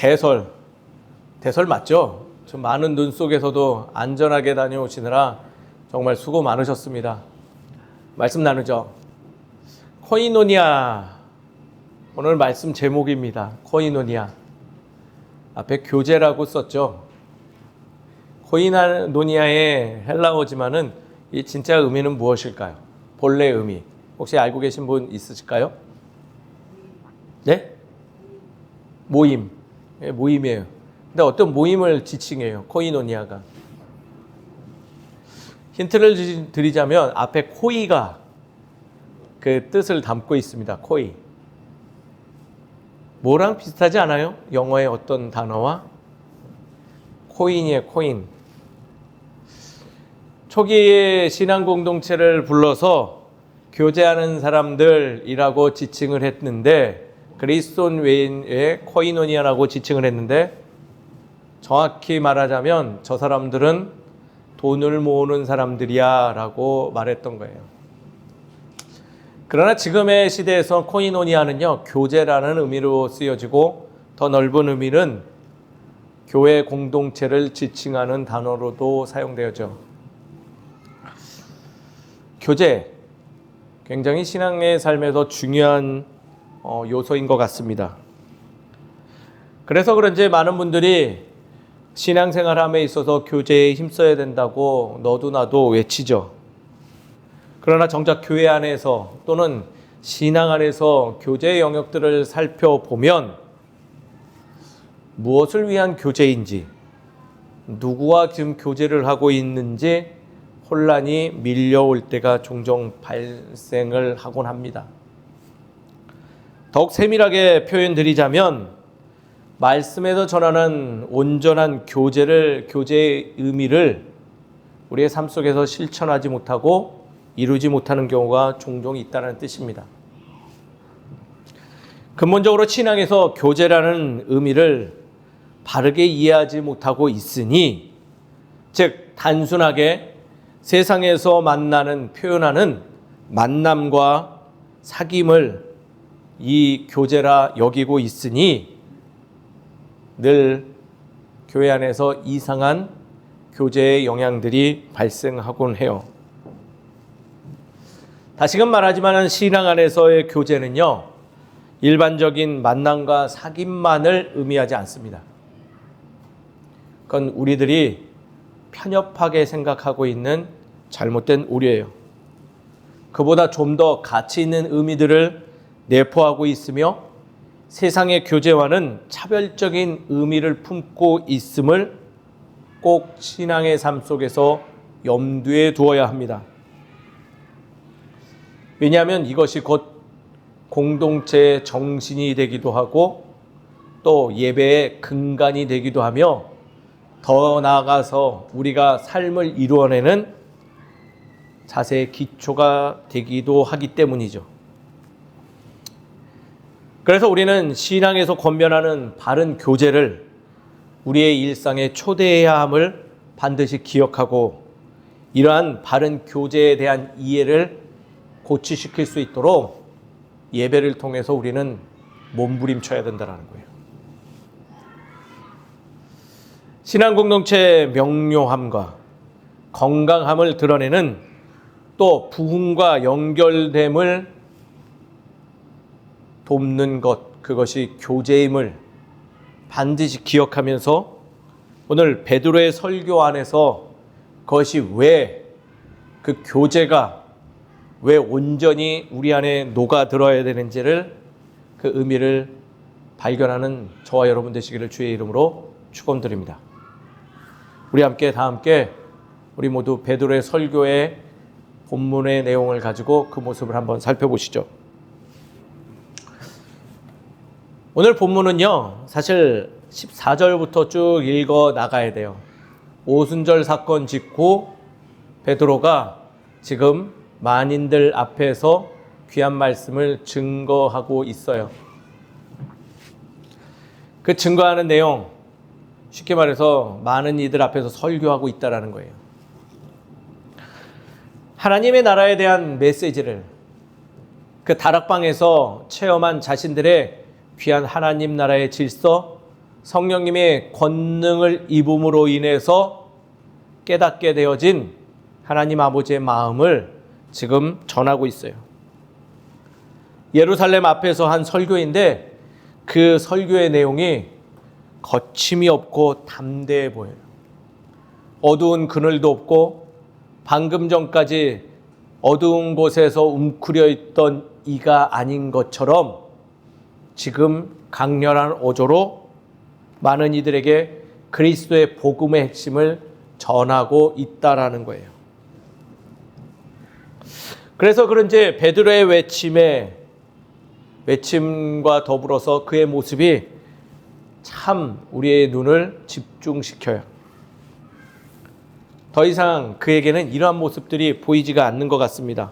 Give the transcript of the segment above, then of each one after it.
대설 맞죠? 저 많은 눈 속에서도 안전하게 다녀오시느라 정말 수고 많으셨습니다. 말씀 나누죠. 코이노니아, 오늘 말씀 제목입니다. 코이노니아. 앞에 교제라고 썼죠. 코이노니아의 헬라어지만은 이 진짜 의미는 무엇일까요? 본래 의미 혹시 알고 계신 분 있으실까요? 네? 모임. 네, 모임이에요. 근데 어떤 모임을 지칭해요. 코이노니아가. 힌트를 드리자면 앞에 코이가 그 뜻을 담고 있습니다. 코이. 뭐랑 비슷하지 않아요? 영어의 어떤 단어와? 코인이에요. 코인. 초기에 신앙 공동체를 불러서 교제하는 사람들이라고 지칭을 했는데 그리스도인 외에 코이노니아라고 지칭을 했는데 정확히 말하자면 저 사람들은 돈을 모으는 사람들이야 라고 말했던 거예요. 그러나 지금의 시대에서 코이노니아는요, 교제라는 의미로 쓰여지고 더 넓은 의미는 교회 공동체를 지칭하는 단어로도 사용되어져. 교제, 굉장히 신앙의 삶에서 중요한 요소인 것 같습니다. 그래서 그런지 많은 분들이 신앙생활함에 있어서 교제에 힘써야 된다고 너도 나도 외치죠. 그러나 정작 교회 안에서 또는 신앙 안에서 교제의 영역들을 살펴보면 무엇을 위한 교제인지, 누구와 지금 교제를 하고 있는지 혼란이 밀려올 때가 종종 발생을 하곤 합니다. 더욱 세밀하게 표현드리자면 말씀에서 전하는 온전한 교제의 의미를 우리의 삶 속에서 실천하지 못하고 이루지 못하는 경우가 종종 있다는 뜻입니다. 근본적으로 신앙에서 교제라는 의미를 바르게 이해하지 못하고 있으니, 즉 단순하게 세상에서 표현하는 만남과 사귐을 이 교제라 여기고 있으니 늘 교회 안에서 이상한 교제의 영향들이 발생하곤 해요. 다시금 말하지만 신앙 안에서의 교제는요, 일반적인 만남과 사귐만을 의미하지 않습니다. 그건 우리들이 편협하게 생각하고 있는 잘못된 오류예요. 그보다 좀 더 가치 있는 의미들을 내포하고 있으며 세상의 교제와는 차별적인 의미를 품고 있음을 꼭 신앙의 삶 속에서 염두에 두어야 합니다. 왜냐하면 이것이 곧 공동체의 정신이 되기도 하고 또 예배의 근간이 되기도 하며 더 나아가서 우리가 삶을 이루어내는 자세의 기초가 되기도 하기 때문이죠. 그래서 우리는 신앙에서 권면하는 바른 교제를 우리의 일상에 초대해야 함을 반드시 기억하고 이러한 바른 교제에 대한 이해를 고취시킬 수 있도록 예배를 통해서 우리는 몸부림쳐야 된다는 거예요. 신앙 공동체의 명료함과 건강함을 드러내는 또 부흥과 연결됨을 돕는 것, 그것이 교제임을 반드시 기억하면서 오늘 베드로의 설교 안에서 그것이 왜 그 교제가 왜 온전히 우리 안에 녹아들어야 되는지를 그 의미를 발견하는 저와 여러분 되시기를 주의 이름으로 축원드립니다. 우리 다 함께 우리 모두 베드로의 설교의 본문의 내용을 가지고 그 모습을 한번 살펴보시죠. 오늘 본문은요, 사실 14절부터 쭉 읽어 나가야 돼요. 오순절 사건 직후 베드로가 지금 만인들 앞에서 귀한 말씀을 증거하고 있어요. 그 증거하는 내용, 쉽게 말해서 많은 이들 앞에서 설교하고 있다는 거예요. 하나님의 나라에 대한 메시지를 그 다락방에서 체험한 자신들의 귀한 하나님 나라의 질서, 성령님의 권능을 입음으로 인해서 깨닫게 되어진 하나님 아버지의 마음을 지금 전하고 있어요. 예루살렘 앞에서 한 설교인데 그 설교의 내용이 거침이 없고 담대해 보여요. 어두운 그늘도 없고 방금 전까지 어두운 곳에서 웅크려 있던 이가 아닌 것처럼 지금 강렬한 어조로 많은 이들에게 그리스도의 복음의 핵심을 전하고 있다라는 거예요. 그래서 그런지 베드로의 외침과 더불어서 그의 모습이 참 우리의 눈을 집중시켜요. 더 이상 그에게는 이러한 모습들이 보이지가 않는 것 같습니다.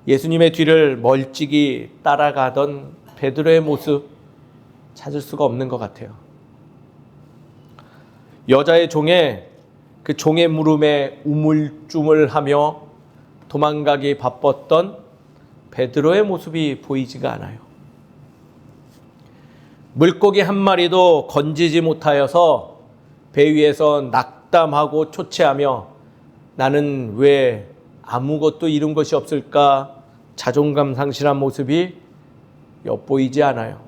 예수님의 뒤를 멀찍이 따라가던 베드로의 모습 찾을 수가 없는 것 같아요. 여자의 종에 그 종의 물음에 우물쭈물하며 도망가기 바빴던 베드로의 모습이 보이지가 않아요. 물고기 한 마리도 건지지 못하여서 배 위에서 낙담하고 초췌하며 나는 왜 아무것도 이룬 것이 없을까 자존감 상실한 모습이 엿보이지 않아요.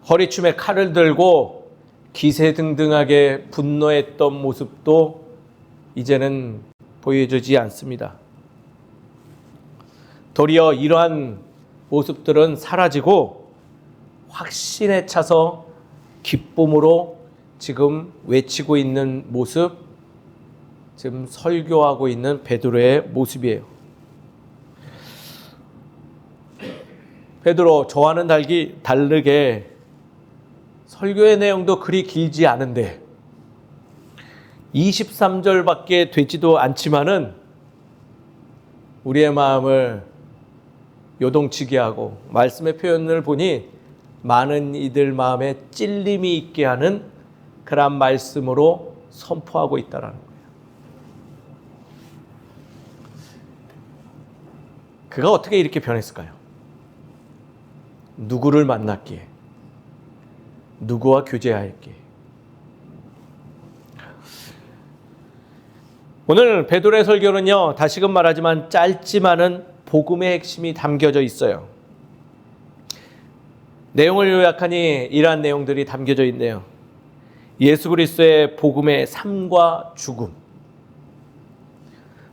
허리춤에 칼을 들고 기세등등하게 분노했던 모습도 이제는 보여주지 않습니다. 도리어 이러한 모습들은 사라지고 확신에 차서 기쁨으로 지금 외치고 있는 모습, 지금 설교하고 있는 베드로의 모습이에요. 베드로, 저와는 다르게 설교의 내용도 그리 길지 않은데 23절밖에 되지도 않지만은 우리의 마음을 요동치게 하고 말씀의 표현을 보니 많은 이들 마음에 찔림이 있게 하는 그런 말씀으로 선포하고 있다는 거예요. 그가 어떻게 이렇게 변했을까요? 누구를 만났기에? 누구와 교제하였기에? 오늘 베드로의 설교는요, 다시금 말하지만 짧지만은 복음의 핵심이 담겨져 있어요. 내용을 요약하니 이러한 내용들이 담겨져 있네요. 예수 그리스도의 복음의 삶과 죽음,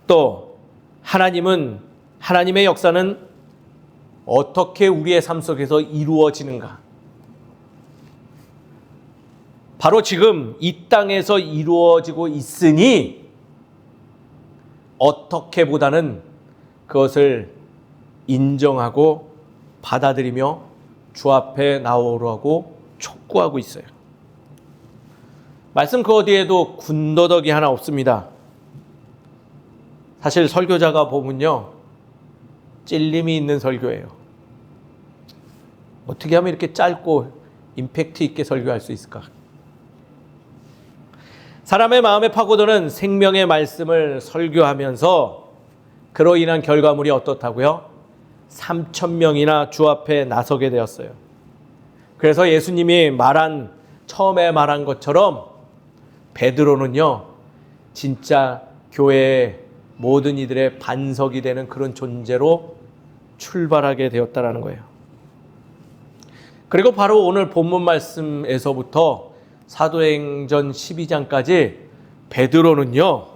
또 하나님의 역사는 어떻게 우리의 삶 속에서 이루어지는가, 바로 지금 이 땅에서 이루어지고 있으니 어떻게보다는 그것을 인정하고 받아들이며 주 앞에 나오라고 촉구하고 있어요. 말씀 그 어디에도 군더더기 하나 없습니다. 사실 설교자가 보면요, 찔림이 있는 설교예요. 어떻게 하면 이렇게 짧고 임팩트 있게 설교할 수 있을까? 사람의 마음에 파고드는 생명의 말씀을 설교하면서 그로 인한 결과물이 어떻다고요? 3,000명이나 주 앞에 나서게 되었어요. 그래서 예수님이 처음에 말한 것처럼 베드로는요, 진짜 교회의 모든 이들의 반석이 되는 그런 존재로 출발하게 되었다라는 거예요. 그리고 바로 오늘 본문 말씀에서부터 사도행전 12장까지 베드로는요,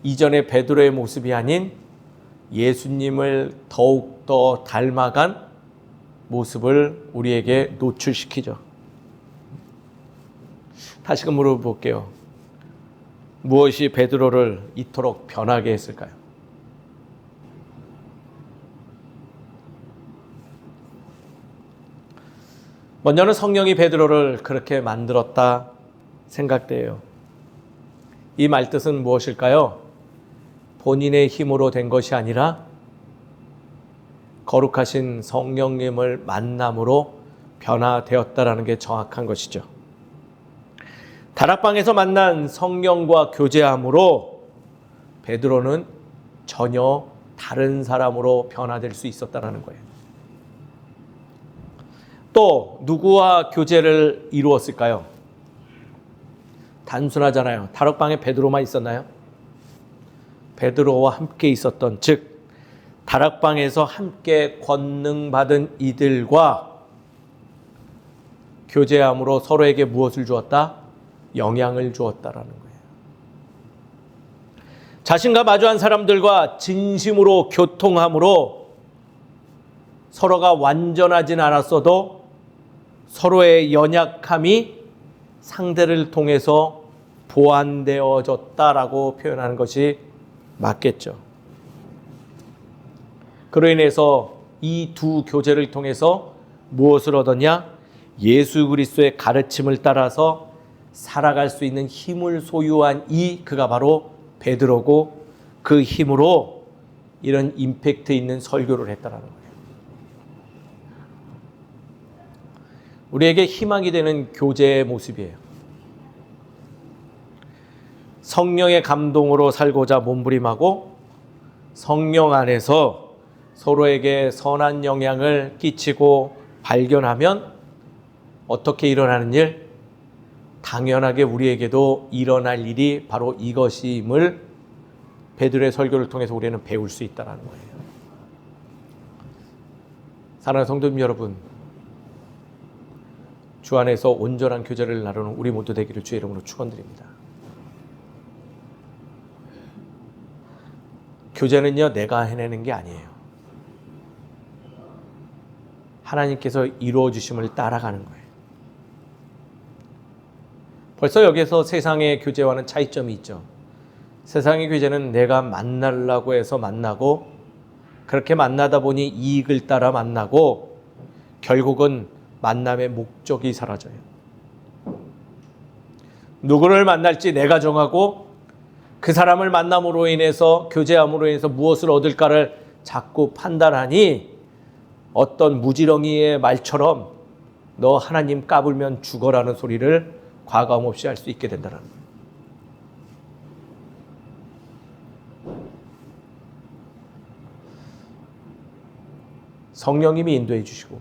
이전의 베드로의 모습이 아닌 예수님을 더욱더 닮아간 모습을 우리에게 노출시키죠. 다시금 물어볼게요. 무엇이 베드로를 이토록 변하게 했을까요? 먼저는 성령이 베드로를 그렇게 만들었다 생각돼요. 이 말뜻은 무엇일까요? 본인의 힘으로 된 것이 아니라 거룩하신 성령님을 만남으로 변화되었다라는 게 정확한 것이죠. 다락방에서 만난 성령과 교제함으로 베드로는 전혀 다른 사람으로 변화될 수 있었다는 거예요. 또 누구와 교제를 이루었을까요? 단순하잖아요. 다락방에 베드로만 있었나요? 베드로와 함께 있었던, 즉 다락방에서 함께 권능받은 이들과 교제함으로 서로에게 무엇을 주었다? 영향을 주었다라는 거예요. 자신과 마주한 사람들과 진심으로 교통함으로 서로가 완전하진 않았어도 서로의 연약함이 상대를 통해서 보완되어졌다라고 표현하는 것이 맞겠죠. 그로 인해서 이 두 교제를 통해서 무엇을 얻었냐? 예수 그리스도의 가르침을 따라서 살아갈 수 있는 힘을 소유한 그가 바로 베드로고, 그 힘으로 이런 임팩트 있는 설교를 했다라는 거예요. 우리에게 희망이 되는 교제의 모습이에요. 성령의 감동으로 살고자 몸부림하고 성령 안에서 서로에게 선한 영향을 끼치고 발견하면 어떻게 일어나는 일? 당연하게 우리에게도 일어날 일이 바로 이것임을 베드로의 설교를 통해서 우리는 배울 수 있다는 거예요. 사랑하는 성도님 여러분, 주 안에서 온전한 교제를 나누는 우리 모두 되기를 주의 이름으로 축원드립니다. 교제는요, 내가 해내는 게 아니에요. 하나님께서 이루어 주심을 따라가는 거예요. 벌써 여기서 세상의 교제와는 차이점이 있죠. 세상의 교제는 내가 만나려고 해서 만나고, 그렇게 만나다 보니 이익을 따라 만나고, 결국은 만남의 목적이 사라져요. 누구를 만날지 내가 정하고, 그 사람을 만남으로 인해서, 교제함으로 인해서 무엇을 얻을까를 자꾸 판단하니 어떤 무지렁이의 말처럼 너 하나님 까불면 죽어라는 소리를 과감 없이 할 수 있게 된다는 거예요. 성령님이 인도해 주시고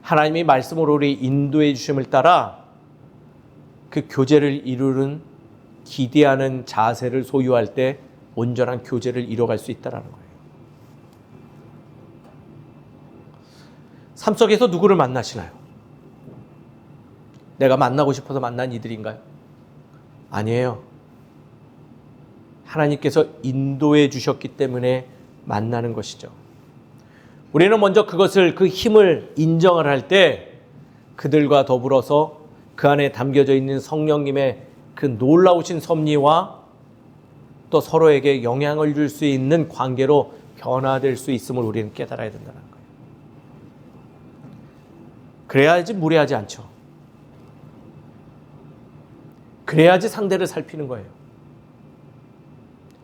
하나님이 말씀으로 우리 인도해 주심을 따라 그 교제를 이루는 기대하는 자세를 소유할 때 온전한 교제를 이뤄갈 수 있다는 거예요. 삶 속에서 누구를 만나시나요? 내가 만나고 싶어서 만난 이들인가요? 아니에요. 하나님께서 인도해 주셨기 때문에 만나는 것이죠. 우리는 먼저 그 힘을 인정을 할 때 그들과 더불어서 그 안에 담겨져 있는 성령님의 그 놀라우신 섭리와 또 서로에게 영향을 줄 수 있는 관계로 변화될 수 있음을 우리는 깨달아야 된다는 거예요. 그래야지 무례하지 않죠. 그래야지 상대를 살피는 거예요.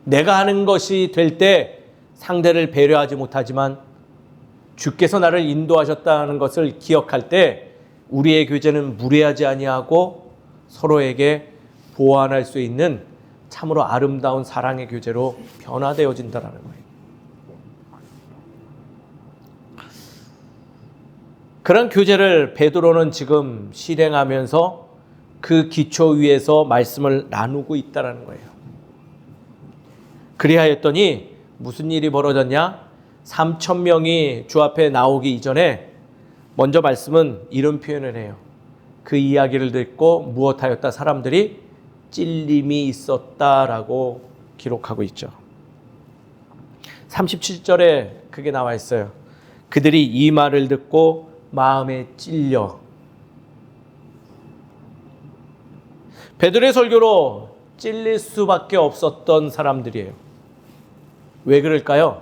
내가 하는 것이 될 때 상대를 배려하지 못하지만 주께서 나를 인도하셨다는 것을 기억할 때 우리의 교제는 무례하지 아니하고 서로에게 보완할 수 있는 참으로 아름다운 사랑의 교제로 변화되어진다는 거예요. 그런 교제를 베드로는 지금 실행하면서 그 기초 위에서 말씀을 나누고 있다는 거예요. 그리하였더니 무슨 일이 벌어졌냐? 3,000명이 주 앞에 나오기 이전에 먼저 말씀은 이런 표현을 해요. 그 이야기를 듣고 무엇하였다? 사람들이 찔림이 있었다라고 기록하고 있죠. 37절에 그게 나와 있어요. 그들이 이 말을 듣고 마음에 찔려. 베드로의 설교로 찔릴 수밖에 없었던 사람들이에요. 왜 그럴까요?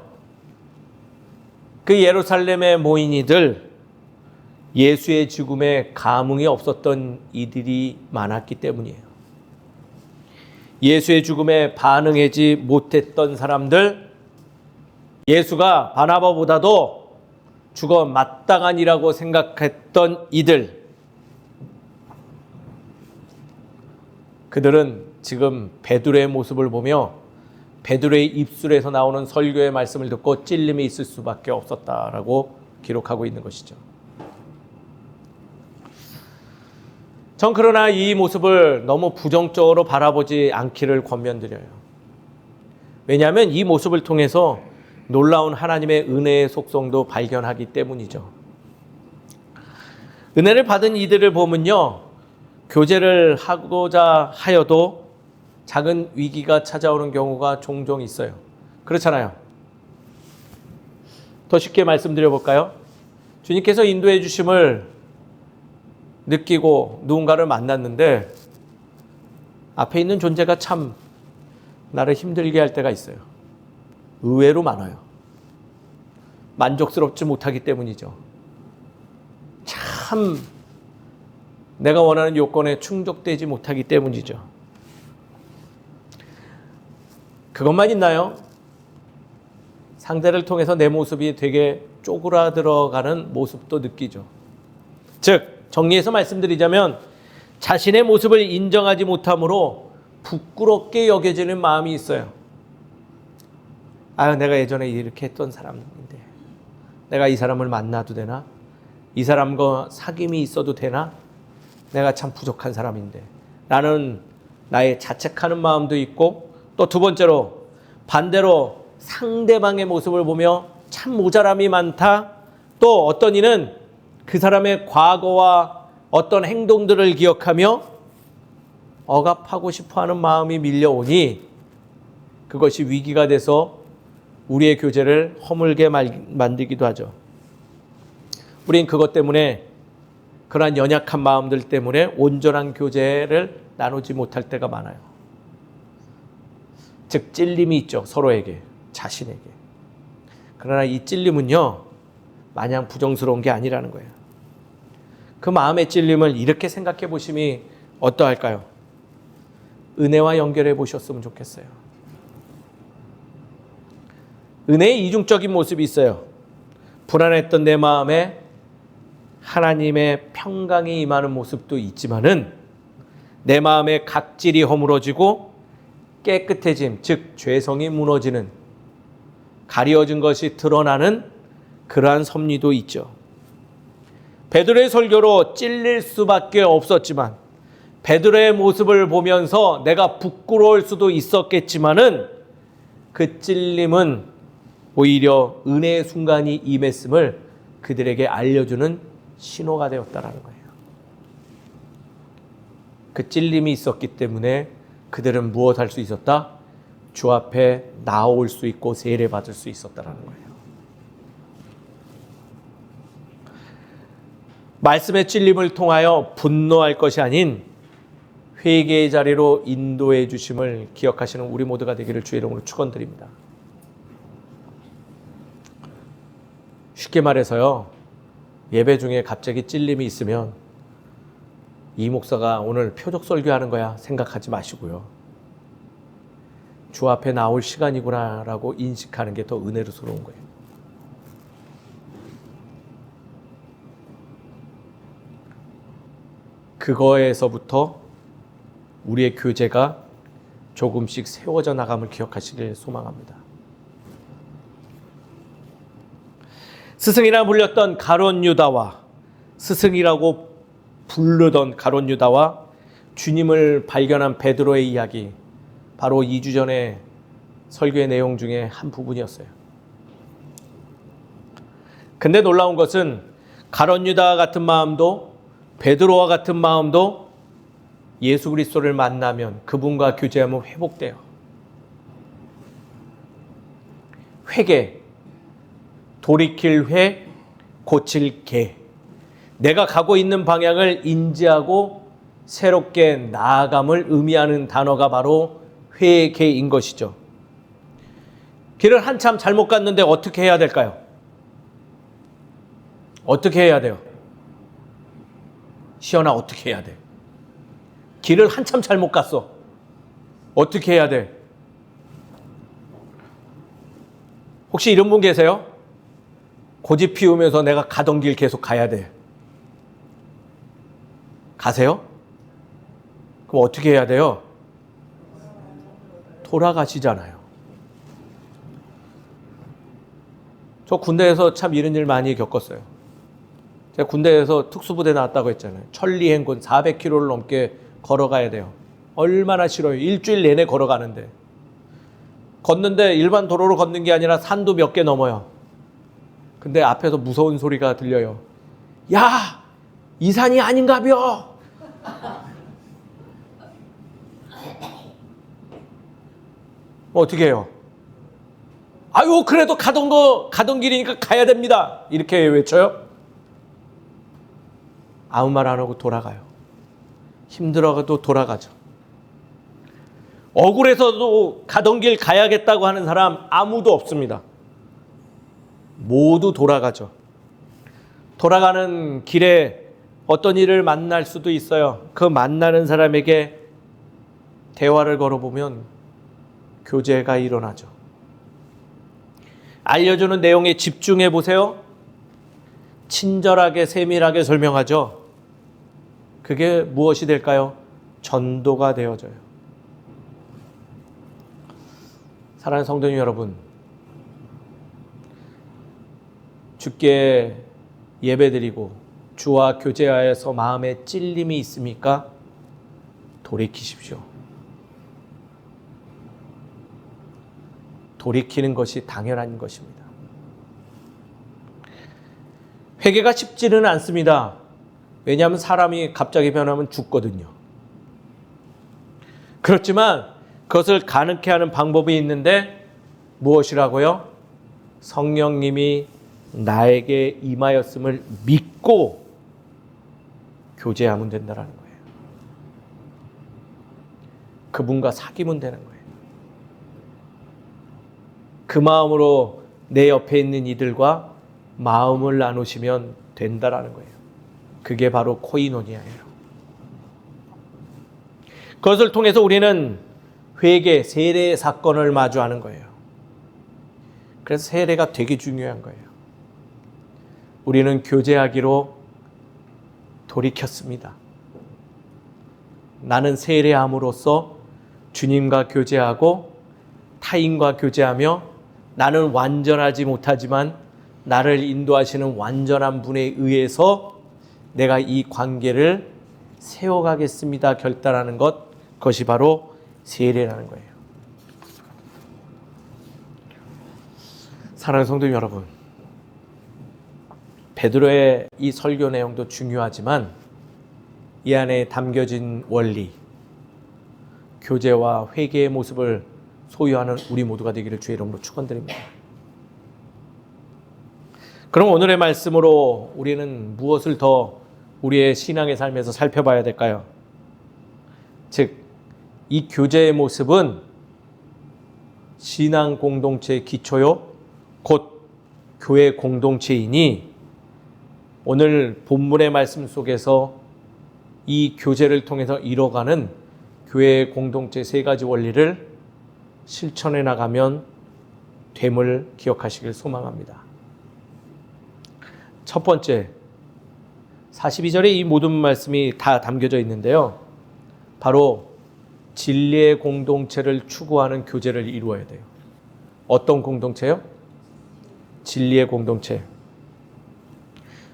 그 예루살렘에 모인 이들, 예수의 죽음에 감흥이 없었던 이들이 많았기 때문이에요. 예수의 죽음에 반응하지 못했던 사람들, 예수가 바나바보다도 죽어 마땅하니라고 생각했던 이들, 그들은 지금 베드로의 모습을 보며 베드로의 입술에서 나오는 설교의 말씀을 듣고 찔림이 있을 수밖에 없었다라고 기록하고 있는 것이죠. 그러나 이 모습을 너무 부정적으로 바라보지 않기를 권면드려요. 왜냐하면 이 모습을 통해서 놀라운 하나님의 은혜의 속성도 발견하기 때문이죠. 은혜를 받은 이들을 보면요, 교제를 하고자 하여도 작은 위기가 찾아오는 경우가 종종 있어요. 그렇잖아요. 더 쉽게 말씀드려 볼까요? 주님께서 인도해 주심을 느끼고 누군가를 만났는데 앞에 있는 존재가 참 나를 힘들게 할 때가 있어요. 의외로 많아요. 만족스럽지 못하기 때문이죠. 참 내가 원하는 요건에 충족되지 못하기 때문이죠. 그것만 있나요? 상대를 통해서 내 모습이 되게 쪼그라들어가는 모습도 느끼죠. 즉 정리해서 말씀드리자면 자신의 모습을 인정하지 못함으로 부끄럽게 여겨지는 마음이 있어요. 내가 예전에 이렇게 했던 사람인데 내가 이 사람을 만나도 되나? 이 사람과 사귐이 있어도 되나? 내가 참 부족한 사람인데 라는 나의 자책하는 마음도 있고, 또 두 번째로 반대로 상대방의 모습을 보며 참 모자람이 많다. 또 어떤 이는 그 사람의 과거와 어떤 행동들을 기억하며 억압하고 싶어하는 마음이 밀려오니 그것이 위기가 돼서 우리의 교제를 허물게 만들기도 하죠. 우린 그것 때문에, 그러한 연약한 마음들 때문에 온전한 교제를 나누지 못할 때가 많아요. 즉 찔림이 있죠. 서로에게, 자신에게. 그러나 이 찔림은요, 마냥 부정스러운 게 아니라는 거예요. 그 마음의 찔림을 이렇게 생각해 보심이 어떠할까요? 은혜와 연결해 보셨으면 좋겠어요. 은혜의 이중적인 모습이 있어요. 불안했던 내 마음에 하나님의 평강이 임하는 모습도 있지만은 내 마음의 각질이 허물어지고 깨끗해짐, 즉 죄성이 무너지는, 가려진 것이 드러나는 그러한 섭리도 있죠. 베드로의 설교로 찔릴 수밖에 없었지만, 베드로의 모습을 보면서 내가 부끄러울 수도 있었겠지만은 그 찔림은 오히려 은혜의 순간이 임했음을 그들에게 알려주는 신호가 되었다라는 거예요. 그 찔림이 있었기 때문에 그들은 무엇 할 수 있었다? 주 앞에 나올 수 있고 세례받을 수 있었다라는 거예요. 말씀의 찔림을 통하여 분노할 것이 아닌 회개의 자리로 인도해 주심을 기억하시는 우리 모두가 되기를 주의 이름으로 축원드립니다. 쉽게 말해서요, 예배 중에 갑자기 찔림이 있으면 이 목사가 오늘 표적 설교하는 거야 생각하지 마시고요. 주 앞에 나올 시간이구나 라고 인식하는 게 더 은혜로스러운 거예요. 그거에서부터 우리의 교제가 조금씩 세워져 나감을 기억하시길 소망합니다. 스승이라 불렸던 가룟 유다와, 스승이라고 부르던 가룟 유다와 주님을 발견한 베드로의 이야기, 바로 2주 전에 설교의 내용 중에 한 부분이었어요. 근데 놀라운 것은 가룟 유다와 같은 마음도, 베드로와 같은 마음도 예수 그리스도를 만나면, 그분과 교제하면 회복돼요. 회개, 돌이킬 회, 고칠 개. 내가 가고 있는 방향을 인지하고 새롭게 나아감을 의미하는 단어가 바로 회개인 것이죠. 길을 한참 잘못 갔는데 어떻게 해야 될까요? 어떻게 해야 돼요? 시연아, 어떻게 해야 돼? 길을 한참 잘못 갔어. 어떻게 해야 돼? 혹시 이런 분 계세요? 고집 피우면서 내가 가던 길 계속 가야 돼. 가세요? 그럼 어떻게 해야 돼요? 돌아가시잖아요. 저 군대에서 참 이런 일 많이 겪었어요. 제가 군대에서 특수부대 나왔다고 했잖아요. 천리행군 400km를 넘게 걸어가야 돼요. 얼마나 싫어요. 일주일 내내 걸어가는데. 걷는데 일반 도로로 걷는 게 아니라 산도 몇 개 넘어요. 근데 앞에서 무서운 소리가 들려요. 야! 이 산이 아닌가벼! 어떻게 해요? 아유, 그래도 가던 길이니까 가야 됩니다. 이렇게 외쳐요? 아무 말 안 하고 돌아가요. 힘들어도 돌아가죠. 억울해서도 가던 길 가야겠다고 하는 사람 아무도 없습니다. 모두 돌아가죠. 돌아가는 길에 어떤 일을 만날 수도 있어요. 그 만나는 사람에게 대화를 걸어보면 교제가 일어나죠. 알려주는 내용에 집중해 보세요. 친절하게 세밀하게 설명하죠. 그게 무엇이 될까요? 전도가 되어져요. 사랑하는 성도님 여러분, 주께 예배드리고 주와 교제하여서 마음에 찔림이 있습니까? 돌이키십시오. 돌이키는 것이 당연한 것입니다. 회개가 쉽지는 않습니다. 왜냐하면 사람이 갑자기 변하면 죽거든요. 그렇지만 그것을 가능케 하는 방법이 있는데 무엇이라고요? 성령님이 나에게 임하였음을 믿고 교제하면 된다는 거예요. 그분과 사귀면 되는 거예요. 그 마음으로 내 옆에 있는 이들과 마음을 나누시면 된다는 거예요. 그게 바로 코이노니아예요. 그것을 통해서 우리는 회개, 세례의 사건을 마주하는 거예요. 그래서 세례가 되게 중요한 거예요. 우리는 교제하기로 돌이켰습니다. 나는 세례함으로써 주님과 교제하고 타인과 교제하며 나는 완전하지 못하지만 나를 인도하시는 완전한 분에 의해서 내가 이 관계를 세워가겠습니다. 결단하는 것, 그것이 바로 세례라는 거예요. 사랑하는 성도 여러분, 베드로의 이 설교 내용도 중요하지만 이 안에 담겨진 원리, 교제와 회개의 모습을 소유하는 우리 모두가 되기를 주의 이름으로 축원드립니다. 그럼 오늘의 말씀으로 우리는 무엇을 더 우리의 신앙의 삶에서 살펴봐야 될까요? 즉, 이 교제의 모습은 신앙 공동체의 기초요, 곧 교회 공동체이니 오늘 본문의 말씀 속에서 이 교제를 통해서 이뤄가는 교회 공동체 세 가지 원리를 실천해 나가면 됨을 기억하시길 소망합니다. 첫 번째, 42절에 이 모든 말씀이 다 담겨져 있는데요. 바로 진리의 공동체를 추구하는 교제를 이루어야 돼요. 어떤 공동체요? 진리의 공동체.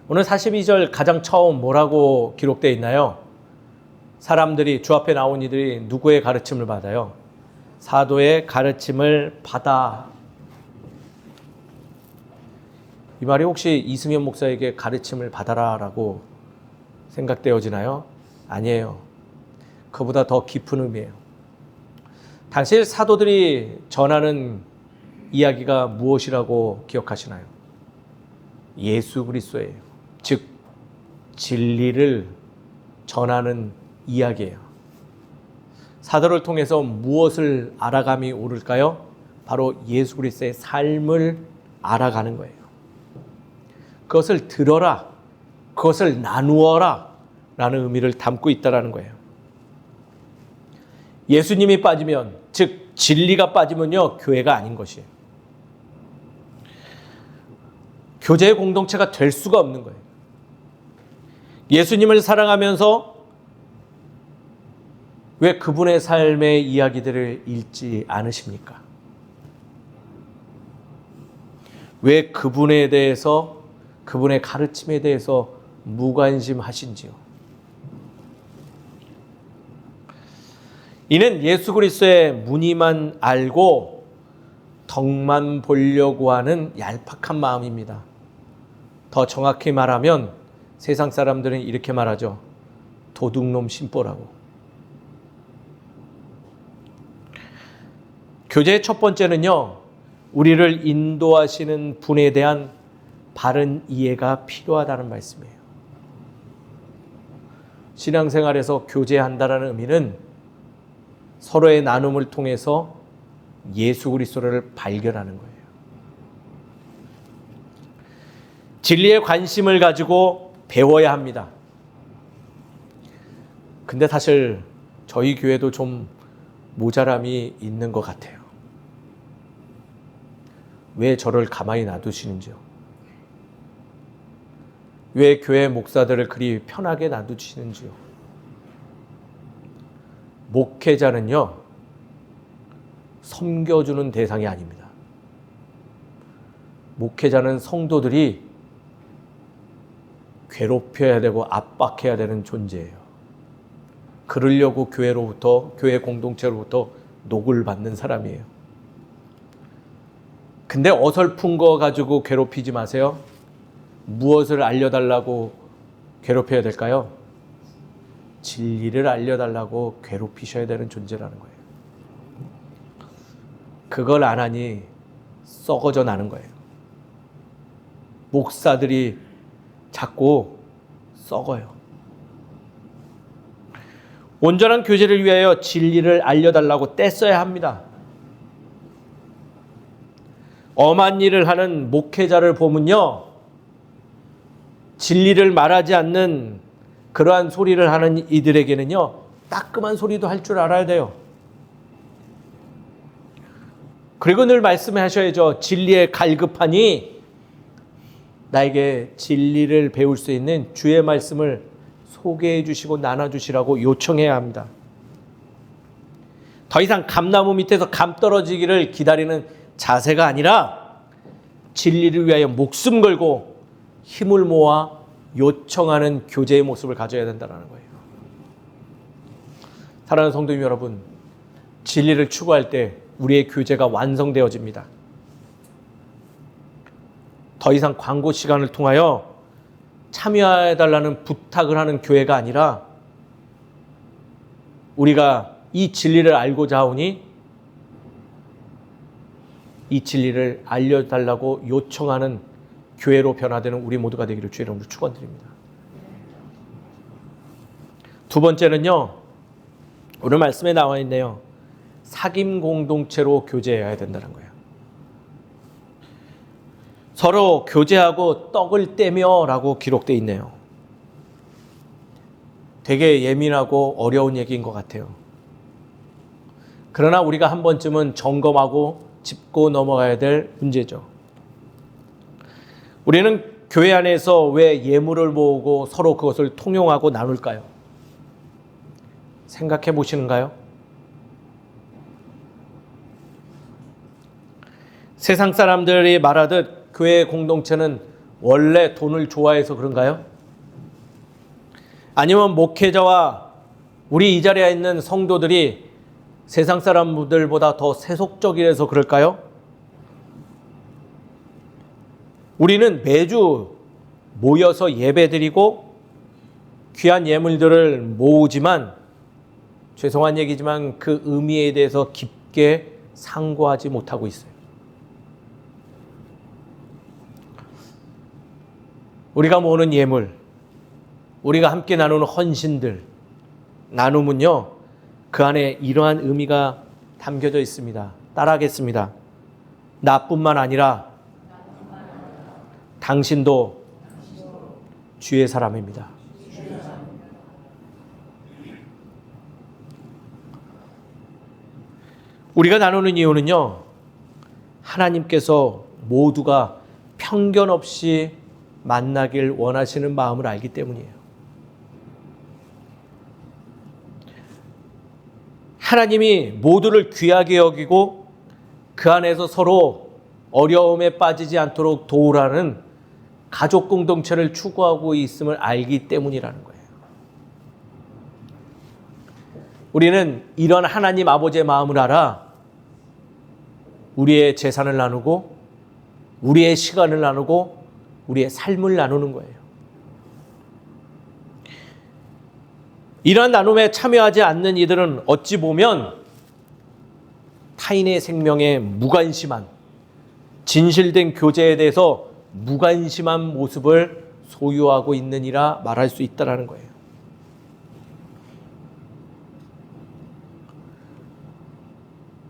오늘 42절 가장 처음 뭐라고 기록되어 있나요? 사람들이, 주 앞에 나온 이들이 누구의 가르침을 받아요? 사도의 가르침을 받아. 이 말이 혹시 이승현 목사에게 가르침을 받아라라고 생각되어지나요? 아니에요. 그보다 더 깊은 의미예요. 당시 사도들이 전하는 이야기가 무엇이라고 기억하시나요? 예수 그리스도예요. 즉 진리를 전하는 이야기예요. 사도를 통해서 무엇을 알아감이 오를까요? 바로 예수 그리스도의 삶을 알아가는 거예요. 그것을 들어라, 그것을 나누어라 라는 의미를 담고 있다는 거예요. 예수님이 빠지면, 즉 진리가 빠지면요, 교회가 아닌 것이에요. 교제의 공동체가 될 수가 없는 거예요. 예수님을 사랑하면서 왜 그분의 삶의 이야기들을 읽지 않으십니까? 왜 그분에 대해서, 그분의 가르침에 대해서 무관심하신지요? 이는 예수 그리스도의 무늬만 알고 덕만 보려고 하는 얄팍한 마음입니다. 더 정확히 말하면 세상 사람들은 이렇게 말하죠. 도둑놈 심보라고. 교제의 첫 번째는요, 우리를 인도하시는 분에 대한 바른 이해가 필요하다는 말씀이에요. 신앙생활에서 교제한다는 의미는 서로의 나눔을 통해서 예수 그리스도를 발견하는 거예요. 진리에 관심을 가지고 배워야 합니다. 근데 사실 저희 교회도 좀 모자람이 있는 것 같아요. 왜 저를 가만히 놔두시는지요? 왜 교회 목사들을 그리 편하게 놔두시는지요? 목회자는요, 섬겨주는 대상이 아닙니다. 목회자는 성도들이 괴롭혀야 되고 압박해야 되는 존재예요. 그러려고 교회로부터, 교회 공동체로부터 녹을 받는 사람이에요. 근데 어설픈 거 가지고 괴롭히지 마세요. 무엇을 알려달라고 괴롭혀야 될까요? 진리를 알려달라고 괴롭히셔야 되는 존재라는 거예요. 그걸 안 하니 썩어져 나는 거예요. 목사들이 자꾸 썩어요. 온전한 교제를 위하여 진리를 알려달라고 떼써야 합니다. 엄한 일을 하는 목회자를 보면요, 진리를 말하지 않는 그러한 소리를 하는 이들에게는요, 따끔한 소리도 할 줄 알아야 돼요. 그리고 늘 말씀하셔야죠. 진리에 갈급하니 나에게 진리를 배울 수 있는 주의 말씀을 소개해 주시고 나눠주시라고 요청해야 합니다. 더 이상 감나무 밑에서 감 떨어지기를 기다리는 자세가 아니라 진리를 위하여 목숨 걸고 힘을 모아 요청하는 교제의 모습을 가져야 된다는 거예요. 사랑하는 성도님 여러분, 진리를 추구할 때 우리의 교제가 완성되어집니다. 더 이상 광고 시간을 통하여 참여해달라는 부탁을 하는 교회가 아니라 우리가 이 진리를 알고자 하오니 이 진리를 알려달라고 요청하는 교회로 변화되는 우리 모두가 되기를 주의 이름으로 축원드립니다. 두 번째는요, 오늘 말씀에 나와 있네요. 사귐 공동체로 교제해야 된다는 거예요. 서로 교제하고 떡을 떼며 라고 기록되어 있네요. 되게 예민하고 어려운 얘기인 것 같아요. 그러나 우리가 한 번쯤은 점검하고 짚고 넘어가야 될 문제죠. 우리는 교회 안에서 왜 예물을 모으고 서로 그것을 통용하고 나눌까요? 생각해 보시는가요? 세상 사람들이 말하듯 교회 공동체는 원래 돈을 좋아해서 그런가요? 아니면 목회자와 우리 이 자리에 있는 성도들이 세상 사람들보다 더 세속적이라서 그럴까요? 우리는 매주 모여서 예배드리고 귀한 예물들을 모으지만 죄송한 얘기지만 그 의미에 대해서 깊게 상고하지 못하고 있어요. 우리가 모으는 예물, 우리가 함께 나누는 헌신들, 나눔은요, 그 안에 이러한 의미가 담겨져 있습니다. 따라하겠습니다. 나뿐만 아니라 당신도 주의 사람입니다. 우리가 나누는 이유는요, 하나님께서 모두가 편견 없이 만나길 원하시는 마음을 알기 때문이에요. 하나님이 모두를 귀하게 여기고 그 안에서 서로 어려움에 빠지지 않도록 도우라는 가족 공동체를 추구하고 있음을 알기 때문이라는 거예요. 우리는 이런 하나님 아버지의 마음을 알아 우리의 재산을 나누고 우리의 시간을 나누고 우리의 삶을 나누는 거예요. 이러한 나눔에 참여하지 않는 이들은 어찌 보면 타인의 생명에 무관심한, 진실된 교제에 대해서 무관심한 모습을 소유하고 있느니라 말할 수 있다는 거예요.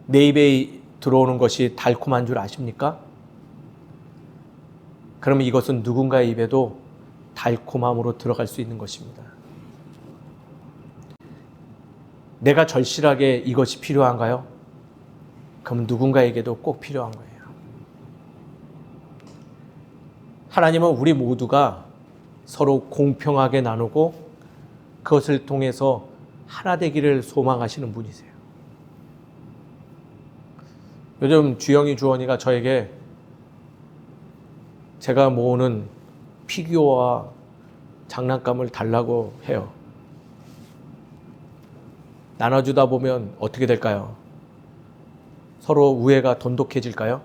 내 입에 들어오는 것이 달콤한 줄 아십니까? 그러면 이것은 누군가의 입에도 달콤함으로 들어갈 수 있는 것입니다. 내가 절실하게 이것이 필요한가요? 그럼 누군가에게도 꼭 필요한 거예요. 하나님은 우리 모두가 서로 공평하게 나누고 그것을 통해서 하나 되기를 소망하시는 분이세요. 요즘 주영이 주원이가 저에게 제가 모으는 피규어와 장난감을 달라고 해요. 나눠주다 보면 어떻게 될까요? 서로 우애가 돈독해질까요?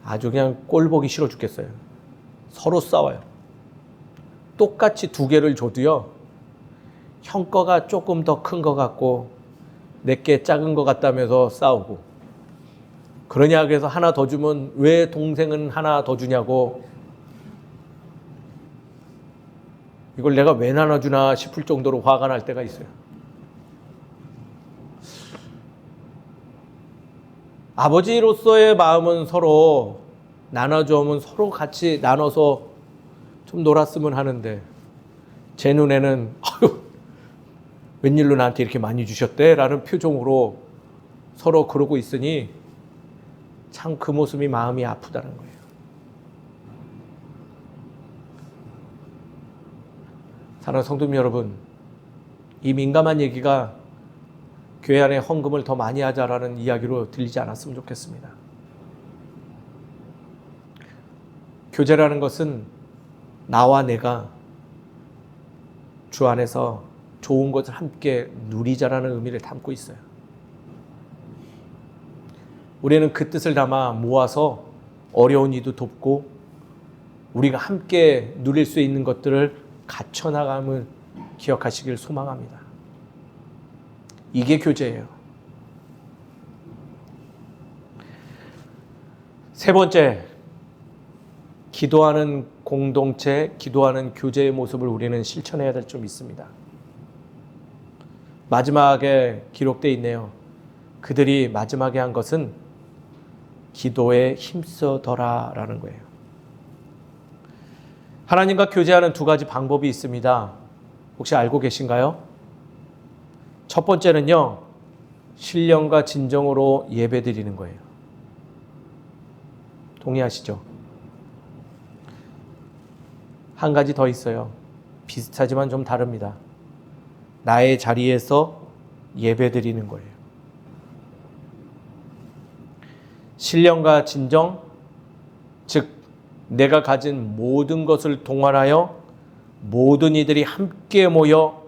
아주 그냥 꼴 보기 싫어 죽겠어요. 서로 싸워요. 똑같이 2개를 줘도요, 형 거가 조금 더 큰 거 같고 내게 작은 거 같다면서 싸우고, 그러냐 그래서 하나 더 주면 왜 동생은 하나 더 주냐고, 이걸 내가 왜 나눠주나 싶을 정도로 화가 날 때가 있어요. 아버지로서의 마음은 서로 나눠주면 서로 같이 나눠서 좀 놀았으면 하는데, 제 눈에는 아유 웬일로 나한테 이렇게 많이 주셨대? 라는 표정으로 서로 그러고 있으니 참 그 모습이 마음이 아프다는 거예요. 사랑하는 성도님 여러분, 이 민감한 얘기가 교회 안에 헌금을 더 많이 하자라는 이야기로 들리지 않았으면 좋겠습니다. 교제라는 것은 나와 내가 주 안에서 좋은 것을 함께 누리자라는 의미를 담고 있어요. 우리는 그 뜻을 담아 모아서 어려운 이도 돕고 우리가 함께 누릴 수 있는 것들을 갖춰나감을 기억하시길 소망합니다. 이게 교제예요. 세 번째, 기도하는 공동체, 기도하는 교제의 모습을 우리는 실천해야 될 점이 있습니다. 마지막에 기록되어 있네요. 그들이 마지막에 한 것은 기도에 힘써더라 라는 거예요. 하나님과 교제하는 2가지 방법이 있습니다. 혹시 알고 계신가요? 첫 번째는요, 신령과 진정으로 예배드리는 거예요. 동의하시죠? 한 가지 더 있어요. 비슷하지만 좀 다릅니다. 나의 자리에서 예배드리는 거예요. 신령과 진정, 즉 내가 가진 모든 것을 동원하여 모든 이들이 함께 모여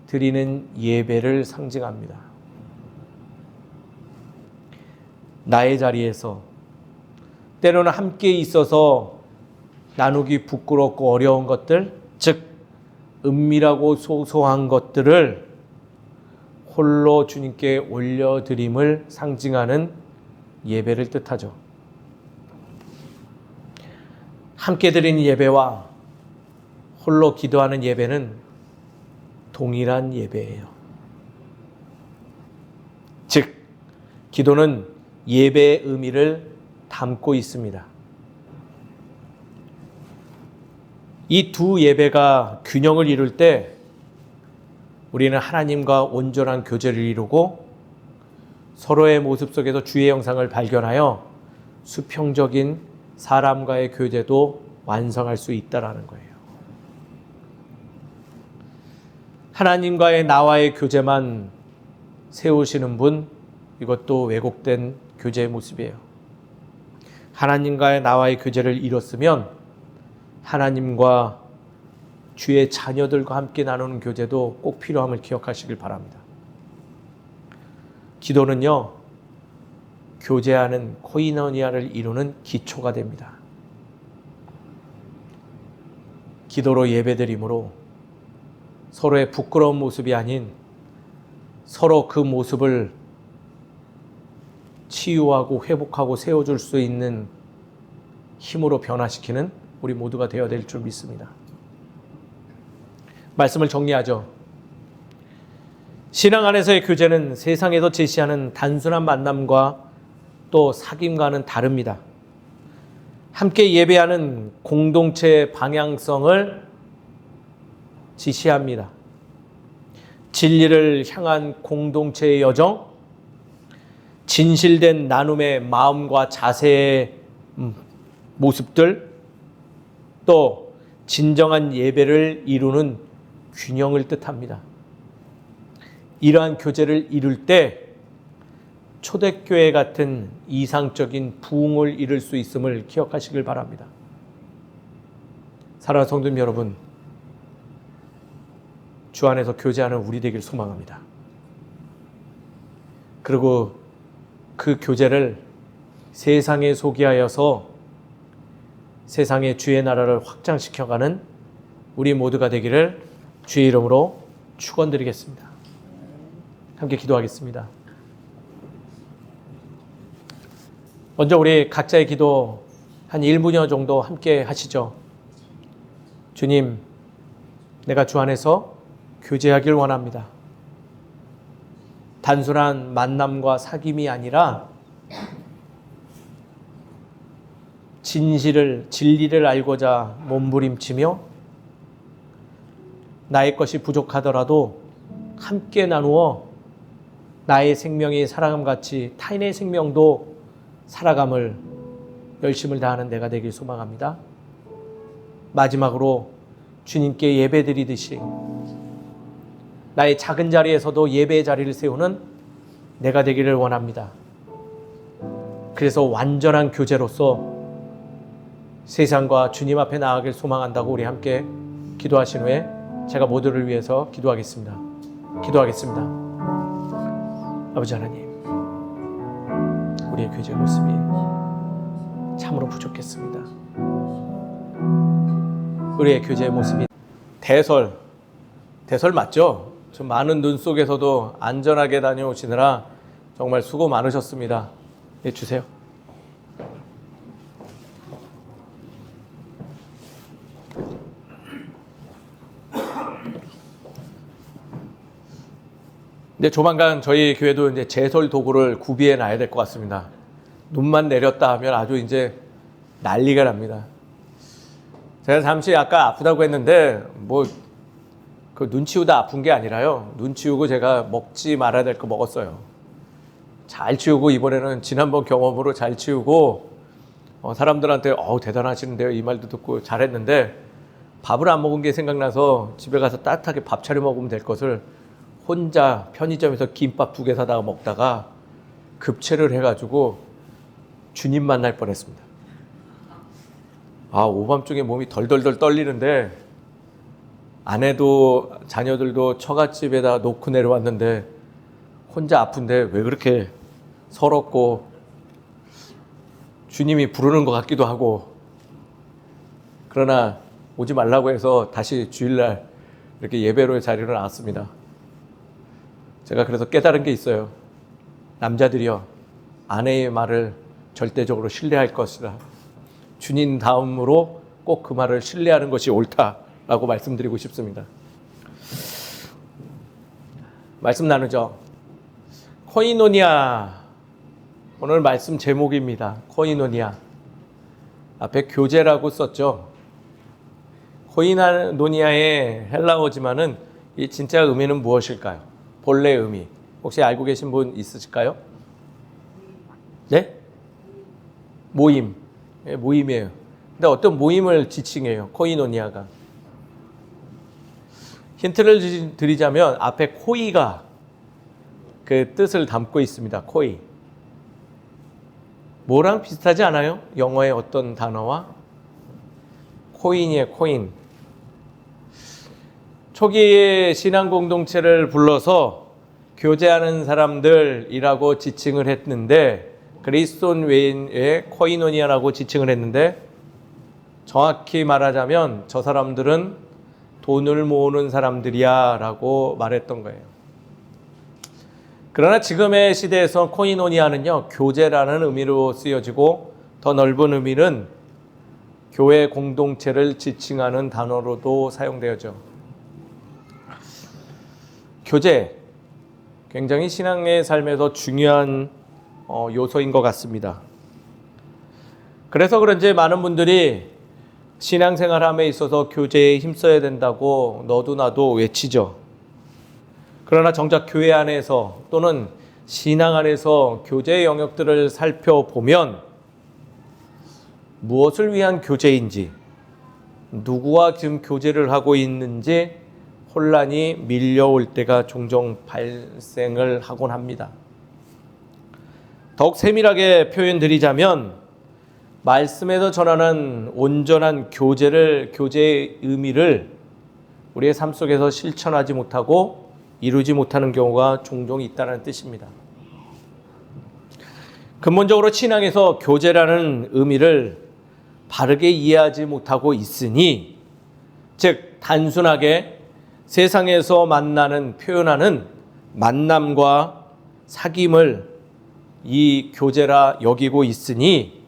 드리는 예배를 상징합니다. 나의 자리에서, 때로는 함께 있어서 나누기 부끄럽고 어려운 것들, 즉 은밀하고 소소한 것들을 홀로 주님께 올려드림을 상징하는 예배를 뜻하죠. 함께 드리는 예배와 홀로 기도하는 예배는 동일한 예배예요. 즉, 기도는 예배의 의미를 담고 있습니다. 이 2 예배가 균형을 이룰 때 우리는 하나님과 온전한 교제를 이루고 서로의 모습 속에서 주의 형상을 발견하여 수평적인 사람과의 교제도 완성할 수 있다는 거예요. 하나님과의 나와의 교제만 세우시는 분, 이것도 왜곡된 교제의 모습이에요. 하나님과의 나와의 교제를 잃었으면 하나님과 주의 자녀들과 함께 나누는 교제도 꼭 필요함을 기억하시길 바랍니다. 기도는요, 교제하는 코이노니아를 이루는 기초가 됩니다. 기도로 예배드림으로 서로의 부끄러운 모습이 아닌 서로 그 모습을 치유하고 회복하고 세워줄 수 있는 힘으로 변화시키는 우리 모두가 되어야 될 줄 믿습니다. 말씀을 정리하죠. 신앙 안에서의 교제는 세상에서 제시하는 단순한 만남과 또 사귐과는 다릅니다. 함께 예배하는 공동체의 방향성을 지시합니다. 진리를 향한 공동체의 여정, 진실된 나눔의 마음과 자세의 모습들, 또 진정한 예배를 이루는 균형을 뜻합니다. 이러한 교제를 이룰 때 초대교회 같은 이상적인 부흥을 이룰 수 있음을 기억하시길 바랍니다. 사랑하는 성도님 여러분, 주 안에서 교제하는 우리 되길 소망합니다. 그리고 그 교제를 세상에 소개하여서 세상의 주의 나라를 확장시켜가는 우리 모두가 되기를 주의 이름으로 축원드리겠습니다. 함께 기도하겠습니다. 먼저 우리 각자의 기도 한 1분여 정도 함께 하시죠. 주님, 내가 주 안에서 교제하길 원합니다. 단순한 만남과 사귐이 아니라 진리를 알고자 몸부림치며 나의 것이 부족하더라도 함께 나누어 나의 생명이 살아감 같이 타인의 생명도 살아감을 열심을 다하는 내가 되길 소망합니다. 마지막으로 주님께 예배드리듯이 나의 작은 자리에서도 예배의 자리를 세우는 내가 되기를 원합니다. 그래서 완전한 교제로서 세상과 주님 앞에 나아가길 소망한다고 우리 함께 기도하신 후에 제가 모두를 위해서 기도하겠습니다. 아버지 하나님, 우리의 교제 모습이 참으로 부족했습니다. 우리의 교제 모습이 대설 맞죠? 좀 많은 눈 속에서도 안전하게 다녀오시느라 정말 수고 많으셨습니다. 네, 주세요. 근데 조만간 저희 교회도 이제 제설 도구를 구비해 놔야 될 것 같습니다. 눈만 내렸다 하면 아주 이제 난리가 납니다. 제가 잠시 아까 아프다고 했는데 그 눈 치우다 아픈 게 아니라요. 눈 치우고 제가 먹지 말아야 될 거 먹었어요. 잘 치우고 이번에는 지난번 경험으로 잘 치우고 사람들한테 대단하시는데요 이 말도 듣고 잘했는데 밥을 안 먹은 게 생각나서 집에 가서 따뜻하게 밥 차려 먹으면 될 것을 혼자 편의점에서 김밥 2개 사다가 먹다가 급체를 해가지고 주님 만날 뻔했습니다. 오밤중에 몸이 덜덜덜 떨리는데 아내도 자녀들도 처갓집에다 놓고 내려왔는데 혼자 아픈데 왜 그렇게 서럽고 주님이 부르는 것 같기도 하고, 그러나 오지 말라고 해서 다시 주일날 이렇게 예배로의 자리로 나왔습니다. 제가 그래서 깨달은 게 있어요. 남자들이요, 아내의 말을 절대적으로 신뢰할 것이다. 주님 다음으로 꼭 그 말을 신뢰하는 것이 옳다라고 말씀드리고 싶습니다. 말씀 나누죠. 코이노니아, 오늘 말씀 제목입니다. 코이노니아. 앞에 교제라고 썼죠. 코이노니아의 헬라어지만은 이 진짜 의미는 무엇일까요? 본래 의미 혹시 알고 계신 분 있으실까요? 네? 모임. 모임이에요. 근데 어떤 모임을 지칭해요. 코이노니아가. 힌트를 드리자면 앞에 코이가 그 뜻을 담고 있습니다. 코이. 뭐랑 비슷하지 않아요? 영어의 어떤 단어와? 코인이에요, 코인. 초기에 신앙 공동체를 불러서 교제하는 사람들이라고 지칭을 했는데, 그리스도인 외에 코이노니아라고 지칭을 했는데, 정확히 말하자면 저 사람들은 돈을 모으는 사람들이야 라고 말했던 거예요. 그러나 지금의 시대에서 코이노니아는요, 교제라는 의미로 쓰여지고 더 넓은 의미는 교회 공동체를 지칭하는 단어로도 사용되어져. 교제, 굉장히 신앙의 삶에서 중요한 요소인 것 같습니다. 그래서 그런지 많은 분들이 신앙생활함에 있어서 교제에 힘써야 된다고 너도 나도 외치죠. 그러나 정작 교회 안에서 또는 신앙 안에서 교제의 영역들을 살펴보면 무엇을 위한 교제인지, 누구와 지금 교제를 하고 있는지 혼란이 밀려올 때가 종종 발생을 하곤 합니다. 더욱 세밀하게 표현드리자면 말씀에서 전하는 온전한 교제의 의미를 우리의 삶 속에서 실천하지 못하고 이루지 못하는 경우가 종종 있다는 뜻입니다. 근본적으로 신앙에서 교제라는 의미를 바르게 이해하지 못하고 있으니, 즉 단순하게 세상에서 만나는 표현하는 만남과 사귐을 이 교제라 여기고 있으니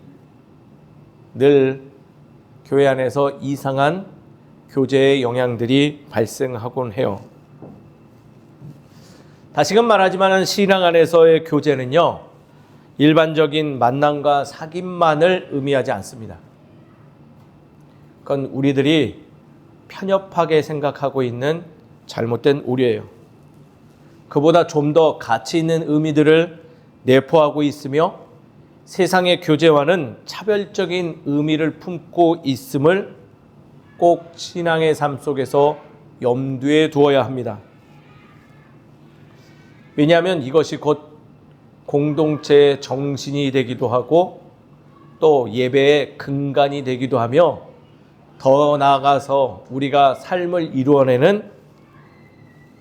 늘 교회 안에서 이상한 교제의 영향들이 발생하곤 해요. 다시금 말하지만 신앙 안에서의 교제는요, 일반적인 만남과 사귐만을 의미하지 않습니다. 그건 우리들이 편협하게 생각하고 있는 잘못된 오류예요. 그보다 좀 더 가치 있는 의미들을 내포하고 있으며 세상의 교제와는 차별적인 의미를 품고 있음을 꼭 신앙의 삶 속에서 염두에 두어야 합니다. 왜냐하면 이것이 곧 공동체의 정신이 되기도 하고 또 예배의 근간이 되기도 하며 더 나아가서 우리가 삶을 이루어내는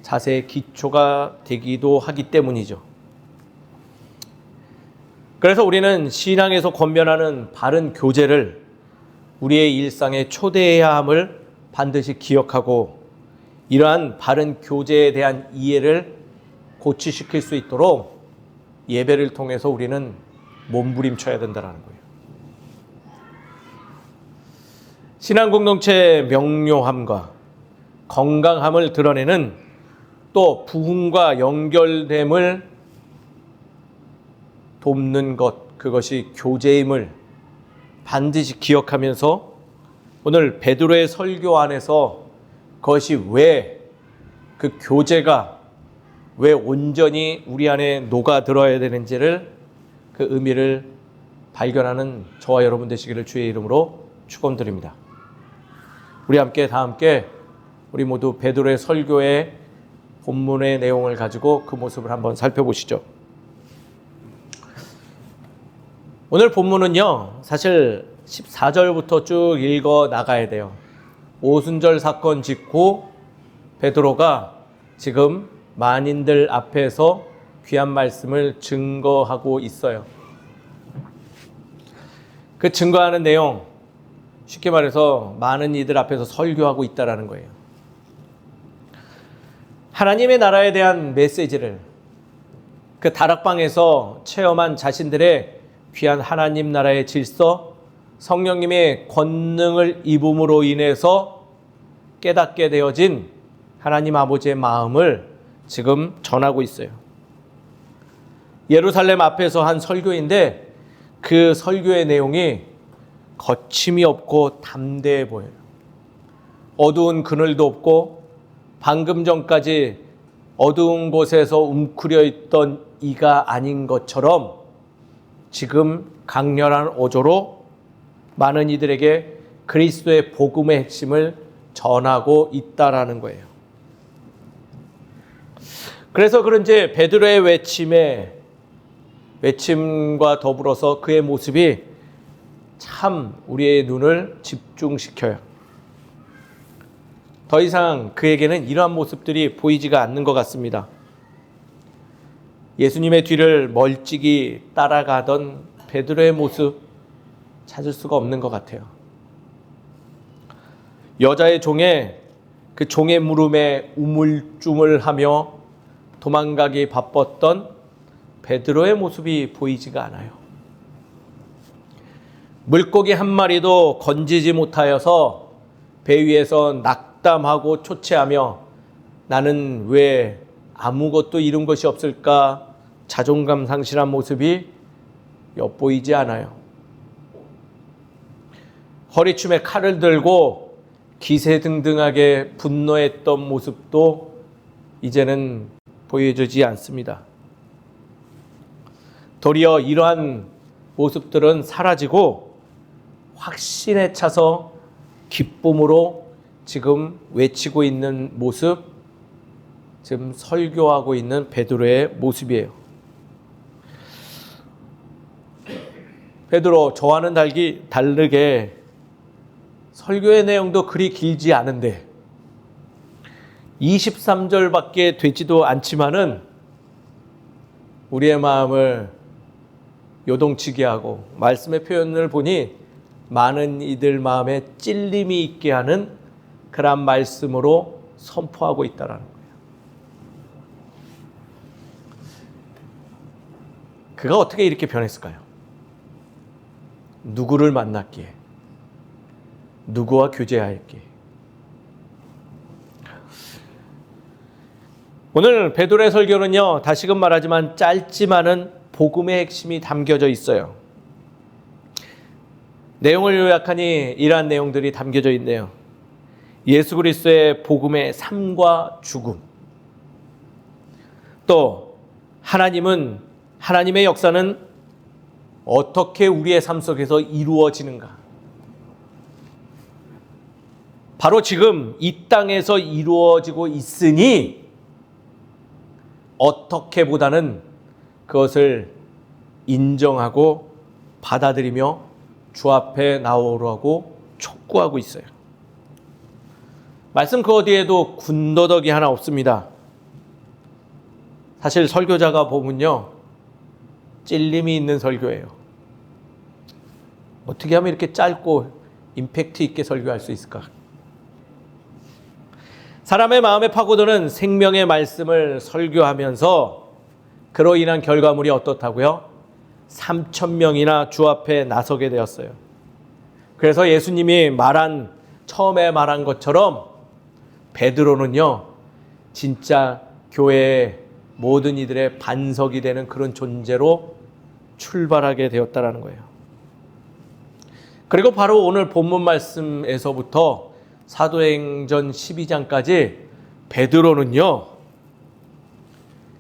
자세의 기초가 되기도 하기 때문이죠. 그래서 우리는 신앙에서 권면하는 바른 교제를 우리의 일상에 초대해야 함을 반드시 기억하고 이러한 바른 교제에 대한 이해를 고취시킬 수 있도록 예배를 통해서 우리는 몸부림쳐야 된다는 거예요. 신앙 공동체의 명료함과 건강함을 드러내는 또 부흥과 연결됨을 돕는 것, 그것이 교제임을 반드시 기억하면서 오늘 베드로의 설교 안에서 그것이 왜 그 교제가 왜 온전히 우리 안에 녹아들어야 되는지를 그 의미를 발견하는 저와 여러분 되시기를 주의 이름으로 축원드립니다. 우리 다 함께 우리 모두 베드로의 설교의 본문의 내용을 가지고 그 모습을 한번 살펴보시죠. 오늘 본문은요, 사실 14절부터 쭉 읽어 나가야 돼요. 오순절 사건 직후 베드로가 지금 만인들 앞에서 귀한 말씀을 증거하고 있어요. 그 증거하는 내용, 쉽게 말해서 많은 이들 앞에서 설교하고 있다는 거예요. 하나님의 나라에 대한 메시지를 그 다락방에서 체험한 자신들의 귀한 하나님 나라의 질서, 성령님의 권능을 입음으로 인해서 깨닫게 되어진 하나님 아버지의 마음을 지금 전하고 있어요. 예루살렘 앞에서 한 설교인데 그 설교의 내용이 거침이 없고 담대해 보여요. 어두운 그늘도 없고 방금 전까지 어두운 곳에서 웅크려 있던 이가 아닌 것처럼 지금 강렬한 어조로 많은 이들에게 그리스도의 복음의 핵심을 전하고 있다라는 거예요. 그래서 그런지 베드로의 외침에 외침과 더불어서 그의 모습이 참 우리의 눈을 집중시켜요. 더 이상 그에게는 이러한 모습들이 보이지가 않는 것 같습니다. 예수님의 뒤를 멀찍이 따라가던 베드로의 모습 찾을 수가 없는 것 같아요. 여자의 종에 그 종의 물음에 우물쭈물하며 도망가기 바빴던 베드로의 모습이 보이지가 않아요. 물고기 한 마리도 건지지 못하여서 배 위에서 낙담하고 초췌하며 나는 왜 아무것도 이룬 것이 없을까 자존감 상실한 모습이 엿보이지 않아요. 허리춤에 칼을 들고 기세등등하게 분노했던 모습도 이제는 보여지지 않습니다. 도리어 이러한 모습들은 사라지고 확신에 차서 기쁨으로 지금 외치고 있는 모습, 지금 설교하고 있는 베드로의 모습이에요. 베드로, 저와는 다르게 설교의 내용도 그리 길지 않은데 23절밖에 되지도 않지만은 우리의 마음을 요동치게 하고 말씀의 표현을 보니 많은 이들 마음에 찔림이 있게 하는 그런 말씀으로 선포하고 있다는 거예요. 그가 어떻게 이렇게 변했을까요? 누구를 만났기에? 누구와 교제하였기에? 오늘 베드로의 설교는요, 다시금 말하지만 짧지만은 복음의 핵심이 담겨져 있어요. 내용을 요약하니 이러한 내용들이 담겨져 있네요. 예수 그리스도의 복음의 삶과 죽음, 또 하나님의 역사는 어떻게 우리의 삶 속에서 이루어지는가? 바로 지금 이 땅에서 이루어지고 있으니 어떻게보다는 그것을 인정하고 받아들이며 주 앞에 나오라고 촉구하고 있어요. 말씀 그 어디에도 군더더기 하나 없습니다. 사실 설교자가 보면요, 찔림이 있는 설교예요. 어떻게 하면 이렇게 짧고 임팩트 있게 설교할 수 있을까? 사람의 마음에 파고드는 생명의 말씀을 설교하면서 그로 인한 결과물이 어떻다고요? 3,000명이나 주 앞에 나서게 되었어요. 그래서 예수님이 처음에 말한 것처럼 베드로는요, 진짜 교회의 모든 이들의 반석이 되는 그런 존재로 출발하게 되었다라는 거예요. 그리고 바로 오늘 본문 말씀에서부터 사도행전 12장까지 베드로는요,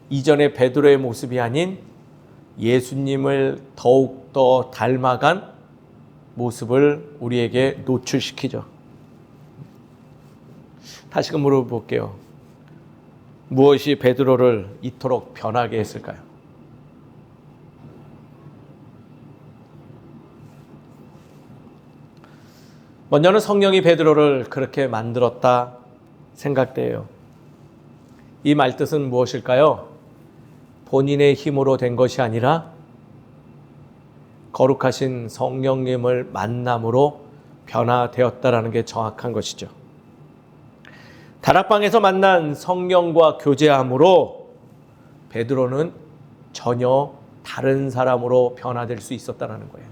이전의 베드로의 모습이 아닌 예수님을 더욱더 닮아간 모습을 우리에게 노출시키죠. 다시금 물어볼게요. 무엇이 베드로를 이토록 변하게 했을까요? 먼저는 성령이 베드로를 그렇게 만들었다 생각돼요. 이 말뜻은 무엇일까요? 본인의 힘으로 된 것이 아니라 거룩하신 성령님을 만남으로 변화되었다라는 게 정확한 것이죠. 다락방에서 만난 성령과 교제함으로 베드로는 전혀 다른 사람으로 변화될 수 있었다는 거예요.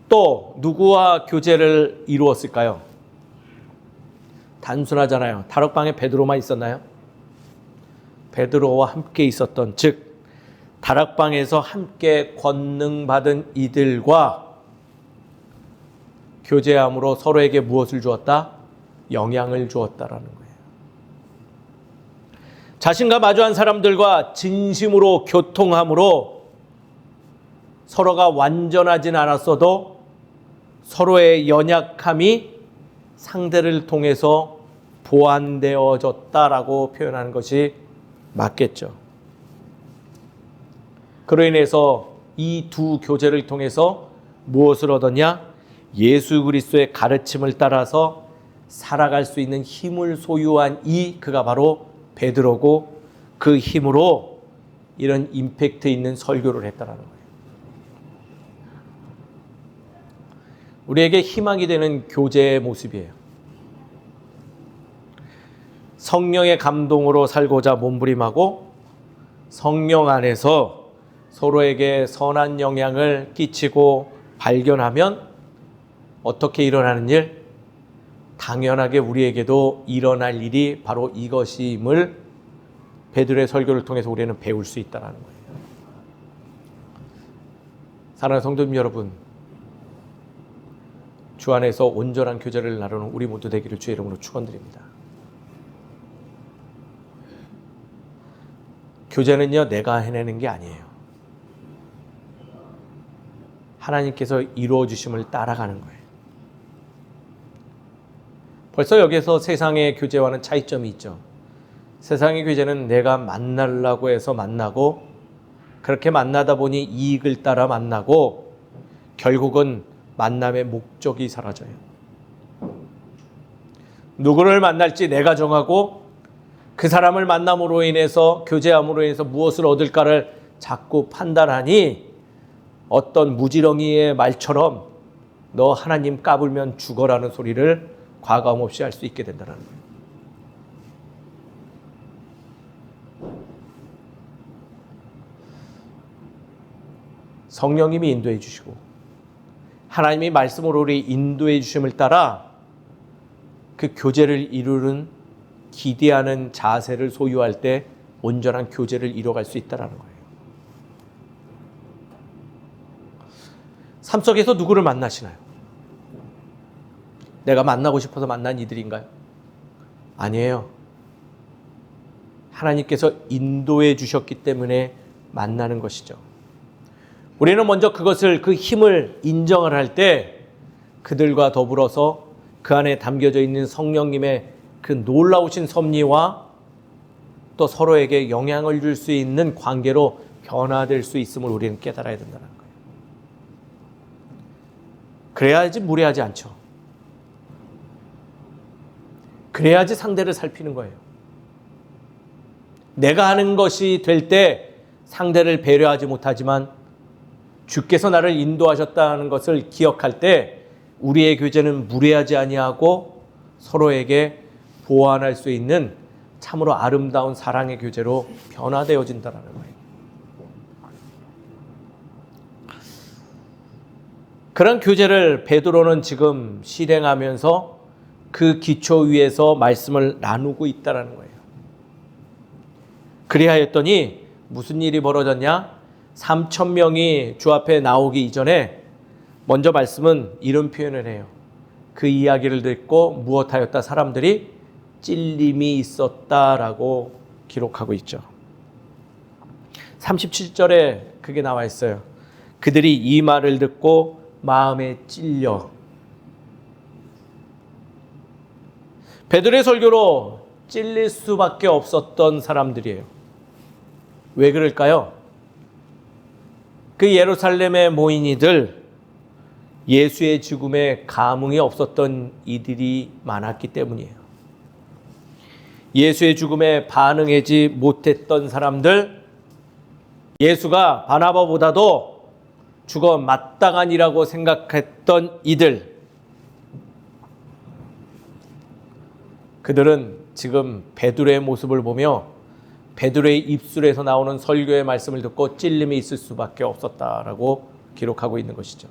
또 누구와 교제를 이루었을까요? 단순하잖아요. 다락방에 베드로만 있었나요? 베드로와 함께 있었던, 즉 다락방에서 함께 권능받은 이들과 교제함으로 서로에게 무엇을 주었다? 영향을 주었다라는 거예요. 자신과 마주한 사람들과 진심으로 교통함으로 서로가 완전하진 않았어도 서로의 연약함이 상대를 통해서 보완되어졌다라고 표현하는 것이 맞겠죠. 그로 인해서 이 두 교제를 통해서 무엇을 얻었냐? 예수 그리스도의 가르침을 따라서 살아갈 수 있는 힘을 소유한 그가 바로 베드로고, 그 힘으로 이런 임팩트 있는 설교를 했다라는 거예요. 우리에게 희망이 되는 교제의 모습이에요. 성령의 감동으로 살고자 몸부림하고 성령 안에서 서로에게 선한 영향을 끼치고 발견하면 어떻게 일어나는 일? 당연하게 우리에게도 일어날 일이 바로 이것임을 베드로의 설교를 통해서 우리는 배울 수 있다는 거예요. 사랑하는 성도님 여러분, 주 안에서 온전한 교제를 나누는 우리 모두 되기를 주의 이름으로 축원드립니다. 교제는요, 내가 해내는 게 아니에요. 하나님께서 이루어 주심을 따라가는 거예요. 벌써 여기서 세상의 교제와는 차이점이 있죠. 세상의 교제는 내가 만나려고 해서 만나고, 그렇게 만나다 보니 이익을 따라 만나고, 결국은 만남의 목적이 사라져요. 누구를 만날지 내가 정하고, 그 사람을 만남으로 인해서, 교제함으로 인해서 무엇을 얻을까를 자꾸 판단하니, 어떤 무지렁이의 말처럼 너 하나님 까불면 죽어라는 소리를 과감 없이 할 수 있게 된다는 거예요. 성령님이 인도해 주시고 하나님이 말씀으로 우리 인도해 주심을 따라 그 교제를 이루는 기대하는 자세를 소유할 때 온전한 교제를 이뤄갈 수 있다는 거예요. 삶 속에서 누구를 만나시나요? 내가 만나고 싶어서 만난 이들인가요? 아니에요. 하나님께서 인도해 주셨기 때문에 만나는 것이죠. 우리는 먼저 그 힘을 인정을 할 때 그들과 더불어서 그 안에 담겨져 있는 성령님의 그 놀라우신 섭리와 또 서로에게 영향을 줄 수 있는 관계로 변화될 수 있음을 우리는 깨달아야 된다는 거예요. 그래야지 무례하지 않죠. 그래야지 상대를 살피는 거예요. 내가 하는 것이 될 때 상대를 배려하지 못하지만 주께서 나를 인도하셨다는 것을 기억할 때 우리의 교제는 무례하지 아니하고 서로에게 보완할 수 있는 참으로 아름다운 사랑의 교제로 변화되어진다는 거예요. 그런 교제를 베드로는 지금 실행하면서 그 기초 위에서 말씀을 나누고 있다는 거예요. 그리하였더니 무슨 일이 벌어졌냐? 3,000명이 주 앞에 나오기 이전에 먼저 말씀은 이런 표현을 해요. 그 이야기를 듣고 무엇하였다? 사람들이 찔림이 있었다라고 기록하고 있죠. 37절에 그게 나와 있어요. 그들이 이 말을 듣고 마음에 찔려. 베드로의 설교로 찔릴 수밖에 없었던 사람들이에요. 왜 그럴까요? 그 예루살렘에 모인 이들, 예수의 죽음에 감흥이 없었던 이들이 많았기 때문이에요. 예수의 죽음에 반응하지 못했던 사람들, 예수가 바나바보다도 죽어 마땅하니라고 생각했던 이들, 그들은 지금 베드로의 모습을 보며 베드로의 입술에서 나오는 설교의 말씀을 듣고 찔림이 있을 수밖에 없었다라고 기록하고 있는 것이죠.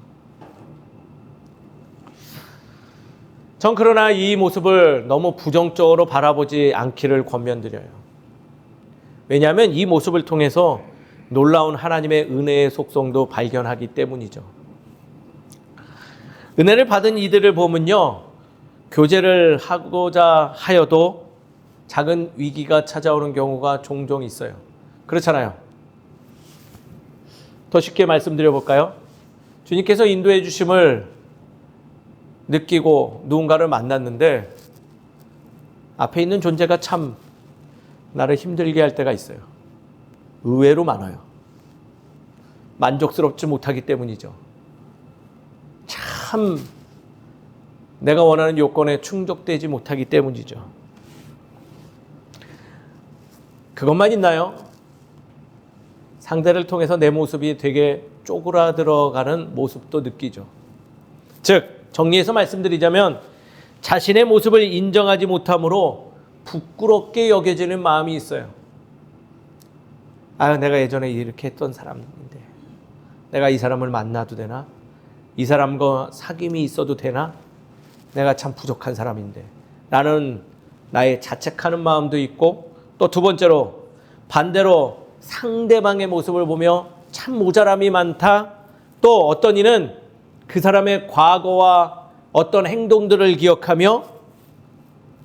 전 그러나 이 모습을 너무 부정적으로 바라보지 않기를 권면드려요. 왜냐하면 이 모습을 통해서 놀라운 하나님의 은혜의 속성도 발견하기 때문이죠. 은혜를 받은 이들을 보면요, 교제를 하고자 하여도 작은 위기가 찾아오는 경우가 종종 있어요. 그렇잖아요. 더 쉽게 말씀드려 볼까요? 주님께서 인도해 주심을 느끼고 누군가를 만났는데 앞에 있는 존재가 참 나를 힘들게 할 때가 있어요. 의외로 많아요. 만족스럽지 못하기 때문이죠. 참 내가 원하는 요건에 충족되지 못하기 때문이죠. 그것만 있나요? 상대를 통해서 내 모습이 되게 쪼그라들어가는 모습도 느끼죠. 즉 정리해서 말씀드리자면 자신의 모습을 인정하지 못함으로 부끄럽게 여겨지는 마음이 있어요. 내가 예전에 이렇게 했던 사람인데 내가 이 사람을 만나도 되나? 이 사람과 사귐이 있어도 되나? 내가 참 부족한 사람인데 라는 나의 자책하는 마음도 있고, 또 두 번째로 반대로 상대방의 모습을 보며 참 모자람이 많다. 또 어떤 이는 그 사람의 과거와 어떤 행동들을 기억하며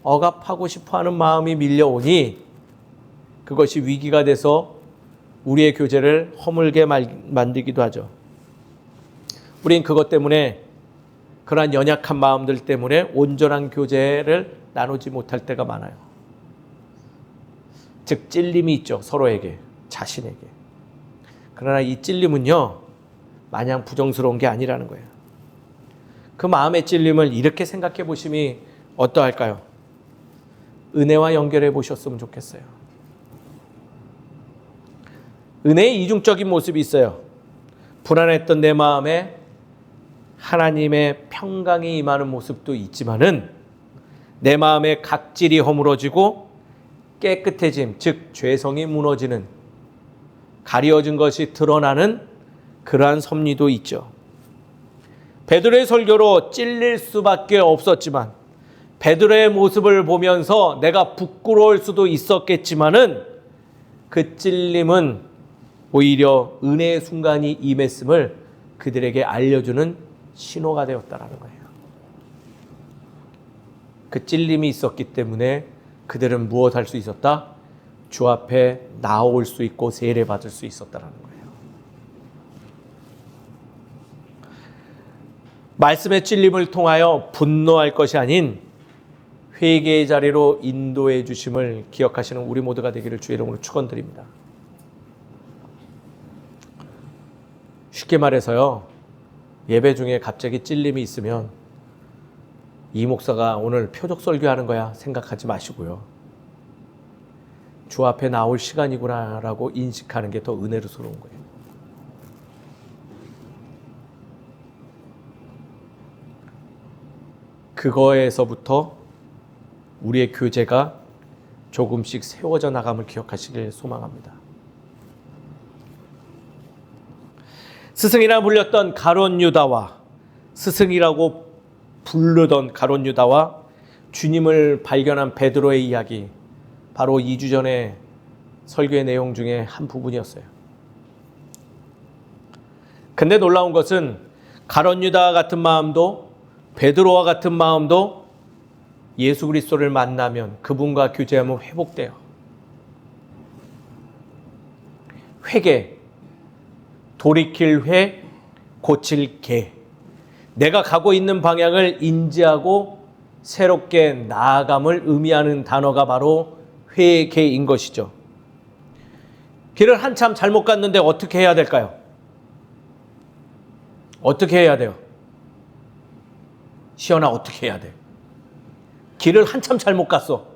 억압하고 싶어하는 마음이 밀려오니 그것이 위기가 돼서 우리의 교제를 허물게 만들기도 하죠. 우린 그것 때문에, 그러한 연약한 마음들 때문에 온전한 교제를 나누지 못할 때가 많아요. 즉 찔림이 있죠. 서로에게, 자신에게. 그러나 이 찔림은요 마냥 부정스러운 게 아니라는 거예요. 그 마음의 찔림을 이렇게 생각해 보심이 어떠할까요? 은혜와 연결해 보셨으면 좋겠어요. 은혜의 이중적인 모습이 있어요. 불안했던 내 마음에 하나님의 평강이 임하는 모습도 있지만은 내 마음의 각질이 허물어지고 깨끗해짐, 즉 죄성이 무너지는, 가려진 것이 드러나는 그러한 섭리도 있죠. 베드로의 설교로 찔릴 수밖에 없었지만, 베드로의 모습을 보면서 내가 부끄러울 수도 있었겠지만은 그 찔림은 오히려 은혜의 순간이 임했음을 그들에게 알려주는 신호가 되었다라는 거예요. 그 찔림이 있었기 때문에 그들은 무엇할 수 있었다? 주 앞에 나올 수 있고 세례받을 수 있었다라는 거예요. 말씀의 찔림을 통하여 분노할 것이 아닌 회개의 자리로 인도해 주심을 기억하시는 우리 모두가 되기를 주의 이름으로 축원드립니다. 쉽게 말해서요, 예배 중에 갑자기 찔림이 있으면 이 목사가 오늘 표적 설교하는 거야 생각하지 마시고요, 주 앞에 나올 시간이구나 라고 인식하는 게 더 은혜로스러운 거예요. 그거에서부터 우리의 교제가 조금씩 세워져 나감을 기억하시길 소망합니다. 스승이라 불렸던 가룟 유다와, 스승이라고 부르던 가룟 유다와 주님을 발견한 베드로의 이야기, 바로 2주 전에 설교의 내용 중에 한 부분이었어요. 근데 놀라운 것은 가룟 유다와 같은 마음도, 베드로와 같은 마음도 예수 그리스도를 만나면, 그분과 교제하면 회복돼요. 회개, 돌이킬 회, 고칠 개. 내가 가고 있는 방향을 인지하고 새롭게 나아감을 의미하는 단어가 바로 회개인 것이죠. 길을 한참 잘못 갔는데 어떻게 해야 될까요? 어떻게 해야 돼요? 시연아, 어떻게 해야 돼? 길을 한참 잘못 갔어.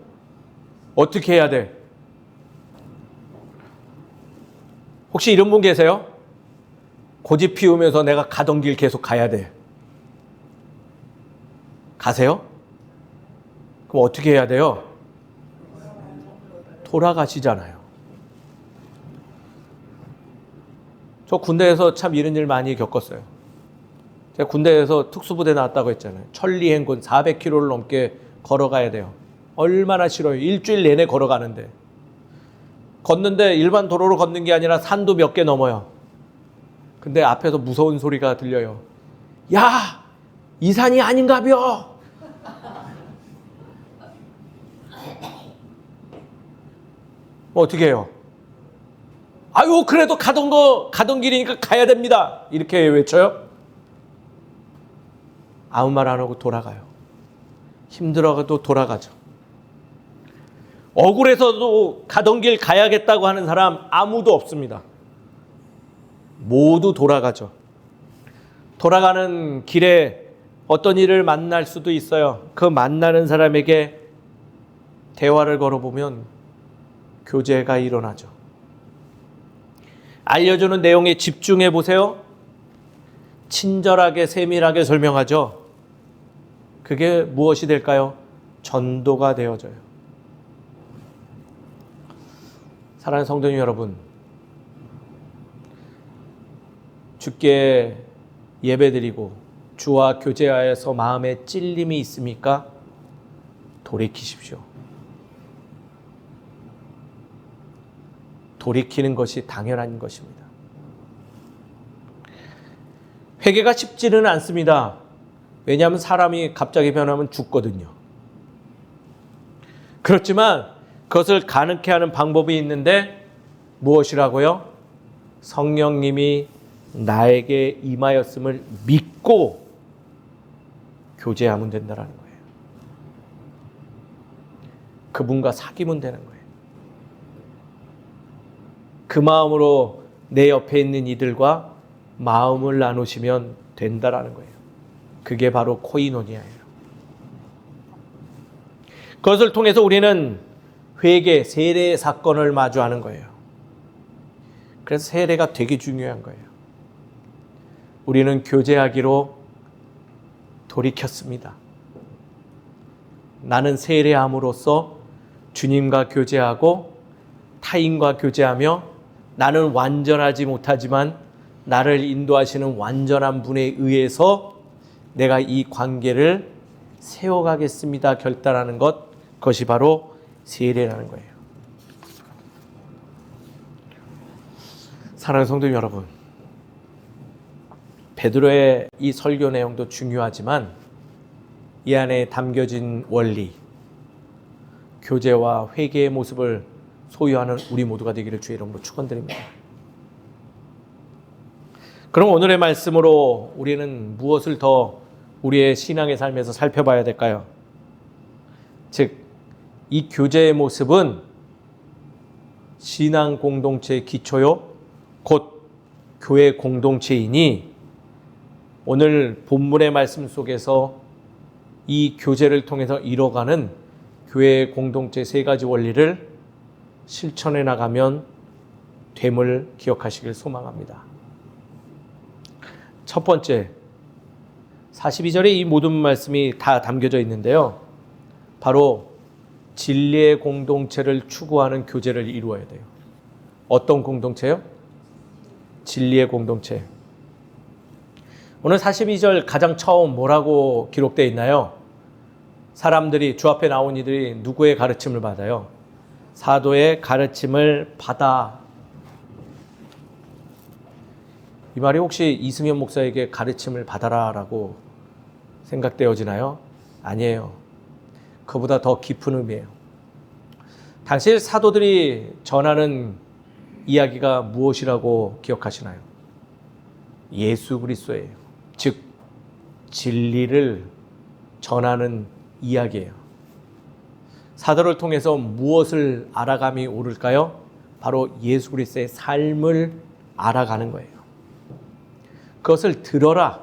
어떻게 해야 돼? 혹시 이런 분 계세요? 고집 피우면서 내가 가던 길 계속 가야 돼. 가세요? 그럼 어떻게 해야 돼요? 돌아가시잖아요. 저 군대에서 참 이런 일 많이 겪었어요. 제가 군대에서 특수부대 나왔다고 했잖아요. 천리행군 400km를 넘게 걸어가야 돼요. 얼마나 싫어요. 일주일 내내 걸어가는데. 걷는데 일반 도로로 걷는 게 아니라 산도 몇 개 넘어요. 근데 앞에서 무서운 소리가 들려요. 야! 이 산이 아닌가벼! 어떻게 해요? 아유, 그래도 가던 길이니까 가야 됩니다. 이렇게 외쳐요? 아무 말 안 하고 돌아가요. 힘들어도 돌아가죠. 억울해서도 가던 길 가야겠다고 하는 사람 아무도 없습니다. 모두 돌아가죠. 돌아가는 길에 어떤 일을 만날 수도 있어요. 그 만나는 사람에게 대화를 걸어보면 교제가 일어나죠. 알려주는 내용에 집중해 보세요. 친절하게 세밀하게 설명하죠. 그게 무엇이 될까요? 전도가 되어져요. 사랑하는 성도님 여러분, 주께 예배드리고 주와 교제하여서 마음에 찔림이 있습니까? 돌이키십시오. 돌이키는 것이 당연한 것입니다. 회개가 쉽지는 않습니다. 왜냐하면 사람이 갑자기 변하면 죽거든요. 그렇지만 그것을 가능케 하는 방법이 있는데 무엇이라고요? 성령님이 나에게 임하였음을 믿고 교제하면 된다는 거예요. 그분과 사귀면 되는 거예요. 그 마음으로 내 옆에 있는 이들과 마음을 나누시면 된다라는 거예요. 그게 바로 코이노니아예요. 그것을 통해서 우리는 회개, 세례의 사건을 마주하는 거예요. 그래서 세례가 되게 중요한 거예요. 우리는 교제하기로 돌이켰습니다. 나는 세례함으로써 주님과 교제하고 타인과 교제하며 나는 완전하지 못하지만 나를 인도하시는 완전한 분에 의해서 내가 이 관계를 세워가겠습니다. 결단하는 것, 그것이 바로 세례라는 거예요. 사랑하는 성도님 여러분, 베드로의 이 설교 내용도 중요하지만 이 안에 담겨진 원리, 교제와 회개의 모습을 소유하는 우리 모두가 되기를 주의 이름으로 축원드립니다. 그럼 오늘의 말씀으로 우리는 무엇을 더 우리의 신앙의 삶에서 살펴봐야 될까요? 즉, 이 교제의 모습은 신앙 공동체의 기초요, 곧 교회 공동체이니 오늘 본문의 말씀 속에서 이 교제를 통해서 이뤄가는 교회 공동체 세 가지 원리를 실천해 나가면 됨을 기억하시길 소망합니다. 첫 번째, 42절에 이 모든 말씀이 다 담겨져 있는데요. 바로 진리의 공동체를 추구하는 교제를 이루어야 돼요. 어떤 공동체요? 진리의 공동체. 오늘 42절 가장 처음 뭐라고 기록되어 있나요? 사람들이, 주 앞에 나온 이들이 누구의 가르침을 받아요? 사도의 가르침을 받아. 이 말이 혹시 이승현 목사에게 가르침을 받아라라고 생각되어지나요? 아니에요. 그보다 더 깊은 의미예요. 당시 사도들이 전하는 이야기가 무엇이라고 기억하시나요? 예수 그리스도예요. 즉 진리를 전하는 이야기예요. 사도를 통해서 무엇을 알아감이 오를까요? 바로 예수 그리스도의 삶을 알아가는 거예요. 그것을 들어라,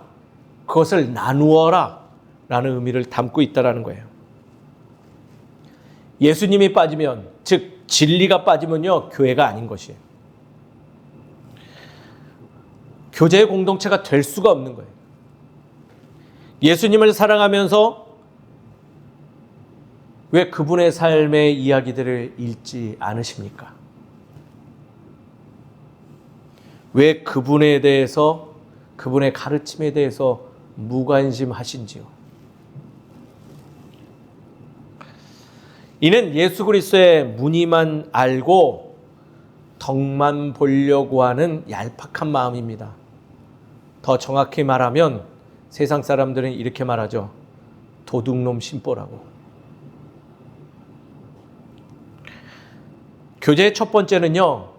그것을 나누어라 라는 의미를 담고 있다는 거예요. 예수님이 빠지면, 즉 진리가 빠지면요, 교회가 아닌 것이에요. 교제의 공동체가 될 수가 없는 거예요. 예수님을 사랑하면서 왜 그분의 삶의 이야기들을 읽지 않으십니까? 왜 그분에 대해서, 그분의 가르침에 대해서 무관심하신지요? 이는 예수 그리스도의 무늬만 알고 덕만 보려고 하는 얄팍한 마음입니다. 더 정확히 말하면 세상 사람들은 이렇게 말하죠. 도둑놈 심보라고. 교제의 첫 번째는요,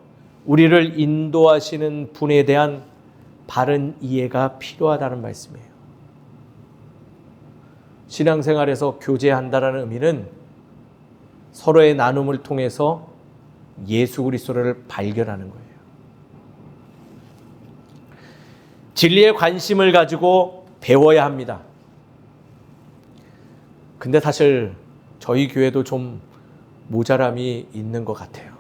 우리를 인도하시는 분에 대한 바른 이해가 필요하다는 말씀이에요. 신앙생활에서 교제한다는 의미는 서로의 나눔을 통해서 예수 그리스도를 발견하는 거예요. 진리에 관심을 가지고 배워야 합니다. 근데 사실 저희 교회도 좀 모자람이 있는 것 같아요.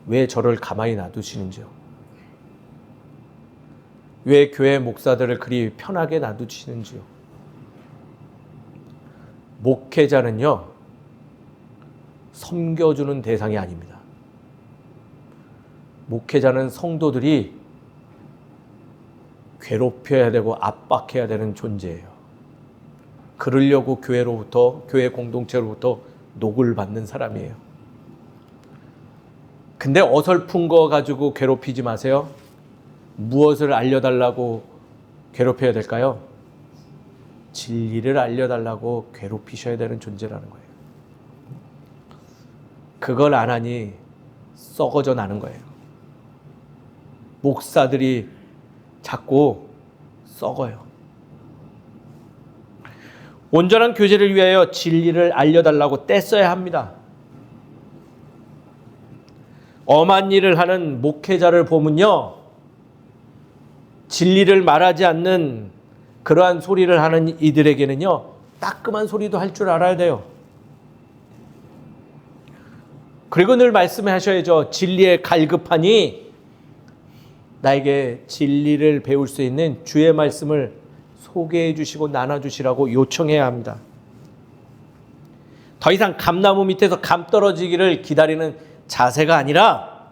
왜 저를 가만히 놔두시는지요? 왜 교회 목사들을 그리 편하게 놔두시는지요? 목회자는요, 섬겨주는 대상이 아닙니다. 목회자는 성도들이 괴롭혀야 되고 압박해야 되는 존재예요. 그러려고 교회로부터, 교회 공동체로부터 녹을 받는 사람이에요. 근데 어설픈 거 가지고 괴롭히지 마세요. 무엇을 알려달라고 괴롭혀야 될까요? 진리를 알려달라고 괴롭히셔야 되는 존재라는 거예요. 그걸 안 하니 썩어져 나는 거예요. 목사들이 자꾸 썩어요. 온전한 교제를 위하여 진리를 알려달라고 떼써야 합니다. 엄한 일을 하는 목회자를 보면요, 진리를 말하지 않는 그러한 소리를 하는 이들에게는요, 따끔한 소리도 할 줄 알아야 돼요. 그리고 늘 말씀하셔야죠. 진리에 갈급하니 나에게 진리를 배울 수 있는 주의 말씀을 소개해 주시고 나눠주시라고 요청해야 합니다. 더 이상 감나무 밑에서 감 떨어지기를 기다리는 자세가 아니라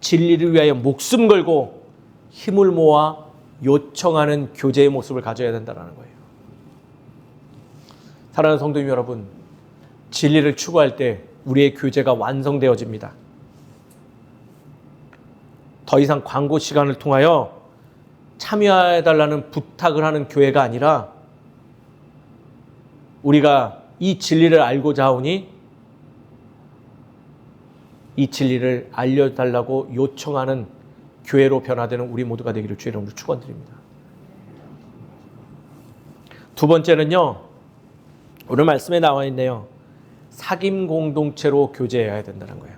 진리를 위하여 목숨 걸고 힘을 모아 요청하는 교제의 모습을 가져야 된다는 거예요. 사랑하는 성도님 여러분, 진리를 추구할 때 우리의 교제가 완성되어집니다. 더 이상 광고 시간을 통하여 참여해달라는 부탁을 하는 교회가 아니라 우리가 이 진리를 알고자 하오니 이 진리를 알려달라고 요청하는 교회로 변화되는 우리 모두가 되기를 주의 이름으로 축원드립니다. 두 번째는요, 오늘 말씀에 나와 있네요. 사귐 공동체로 교제해야 된다는 거예요.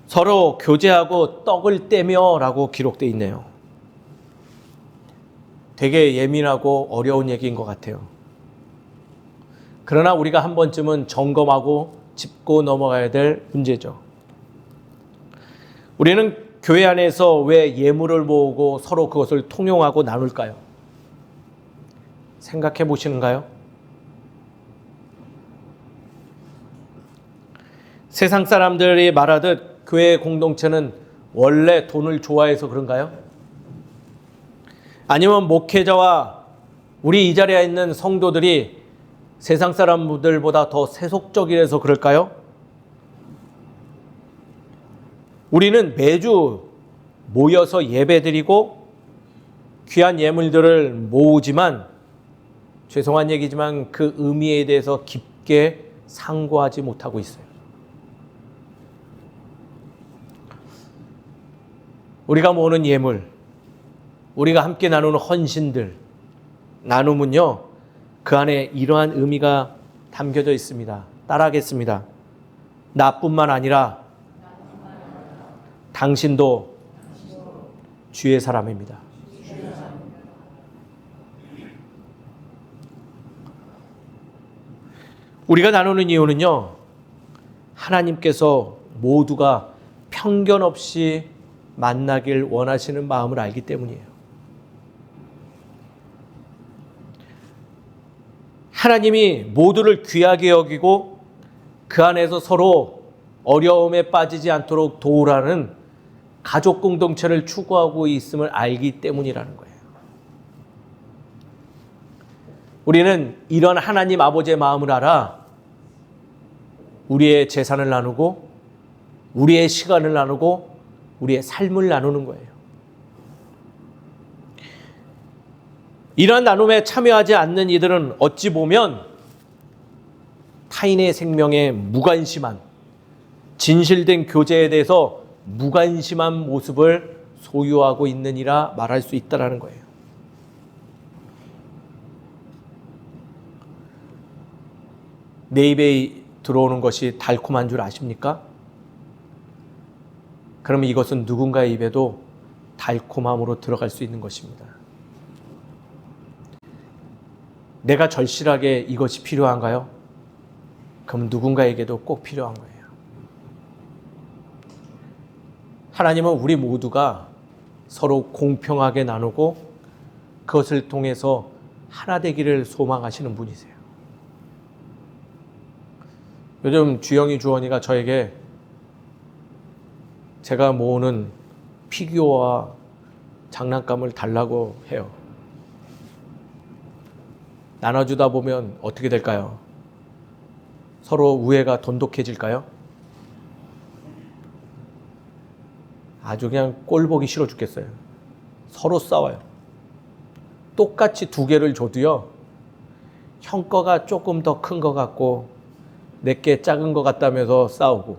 서로 교제하고 떡을 떼며 라고 기록되어 있네요. 되게 예민하고 어려운 얘기인 것 같아요. 그러나 우리가 한 번쯤은 점검하고 짚고 넘어가야 될 문제죠. 우리는 교회 안에서 왜 예물을 모으고 서로 그것을 통용하고 나눌까요? 생각해 보시는가요? 세상 사람들이 말하듯 교회 공동체는 원래 돈을 좋아해서 그런가요? 아니면 목회자와 우리 이 자리에 있는 성도들이 세상 사람들보다 더 세속적이라서 그럴까요? 우리는 매주 모여서 예배드리고 귀한 예물들을 모으지만 죄송한 얘기지만 그 의미에 대해서 깊게 상고하지 못하고 있어요. 우리가 모으는 예물, 우리가 함께 나누는 헌신들, 나눔은요, 그 안에 이러한 의미가 담겨져 있습니다. 따라하겠습니다. 나뿐만 아니라 당신도 주의 사람입니다. 우리가 나누는 이유는요, 하나님께서 모두가 편견 없이 만나길 원하시는 마음을 알기 때문이에요. 하나님이 모두를 귀하게 여기고 그 안에서 서로 어려움에 빠지지 않도록 도우라는 가족 공동체를 추구하고 있음을 알기 때문이라는 거예요. 우리는 이런 하나님 아버지의 마음을 알아 우리의 재산을 나누고 우리의 시간을 나누고 우리의 삶을 나누는 거예요. 이러한 나눔에 참여하지 않는 이들은 어찌 보면 타인의 생명에 무관심한, 진실된 교제에 대해서 무관심한 모습을 소유하고 있느니라 말할 수 있다는 거예요. 내 입에 들어오는 것이 달콤한 줄 아십니까? 그러면 이것은 누군가의 입에도 달콤함으로 들어갈 수 있는 것입니다. 내가 절실하게 이것이 필요한가요? 그럼 누군가에게도 꼭 필요한 거예요. 하나님은 우리 모두가 서로 공평하게 나누고 그것을 통해서 하나 되기를 소망하시는 분이세요. 요즘 주영이 주원이가 저에게 제가 모으는 피규어와 장난감을 달라고 해요. 나눠주다 보면 어떻게 될까요? 서로 우애가 돈독해질까요? 아주 그냥 꼴 보기 싫어 죽겠어요. 서로 싸워요. 똑같이 2개를 줘도요, 형 거가 조금 더 큰 것 같고 내게 작은 것 같다면서 싸우고,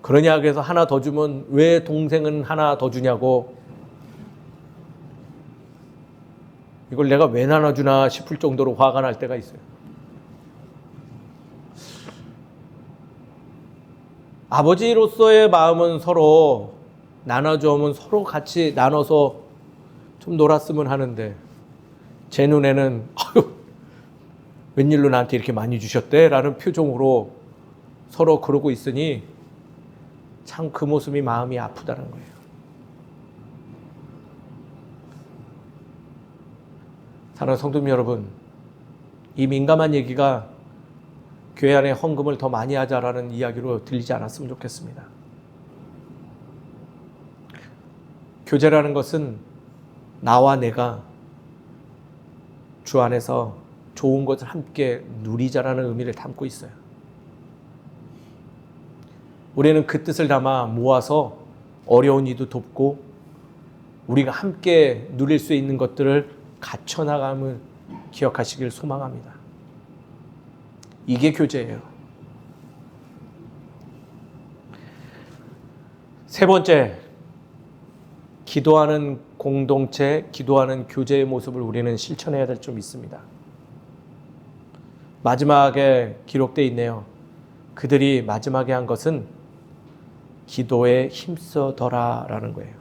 그러냐 그래서 하나 더 주면 왜 동생은 하나 더 주냐고, 이걸 내가 왜 나눠주나 싶을 정도로 화가 날 때가 있어요. 아버지로서의 마음은 서로 나눠주면 서로 같이 나눠서 좀 놀았으면 하는데, 제 눈에는 웬일로 나한테 이렇게 많이 주셨대? 라는 표정으로 서로 그러고 있으니 참 그 모습이 마음이 아프다는 거예요. 사랑하는 성도님 여러분, 이 민감한 얘기가 교회 안에 헌금을 더 많이 하자라는 이야기로 들리지 않았으면 좋겠습니다. 교제라는 것은 나와 내가 주 안에서 좋은 것을 함께 누리자라는 의미를 담고 있어요. 우리는 그 뜻을 담아 모아서 어려운 이도 돕고 우리가 함께 누릴 수 있는 것들을 갖춰나감을 기억하시길 소망합니다. 이게 교제예요. 세 번째, 기도하는 공동체, 기도하는 교제의 모습을 우리는 실천해야 될 점 있습니다. 마지막에 기록되어 있네요. 그들이 마지막에 한 것은 기도에 힘써더라 라는 거예요.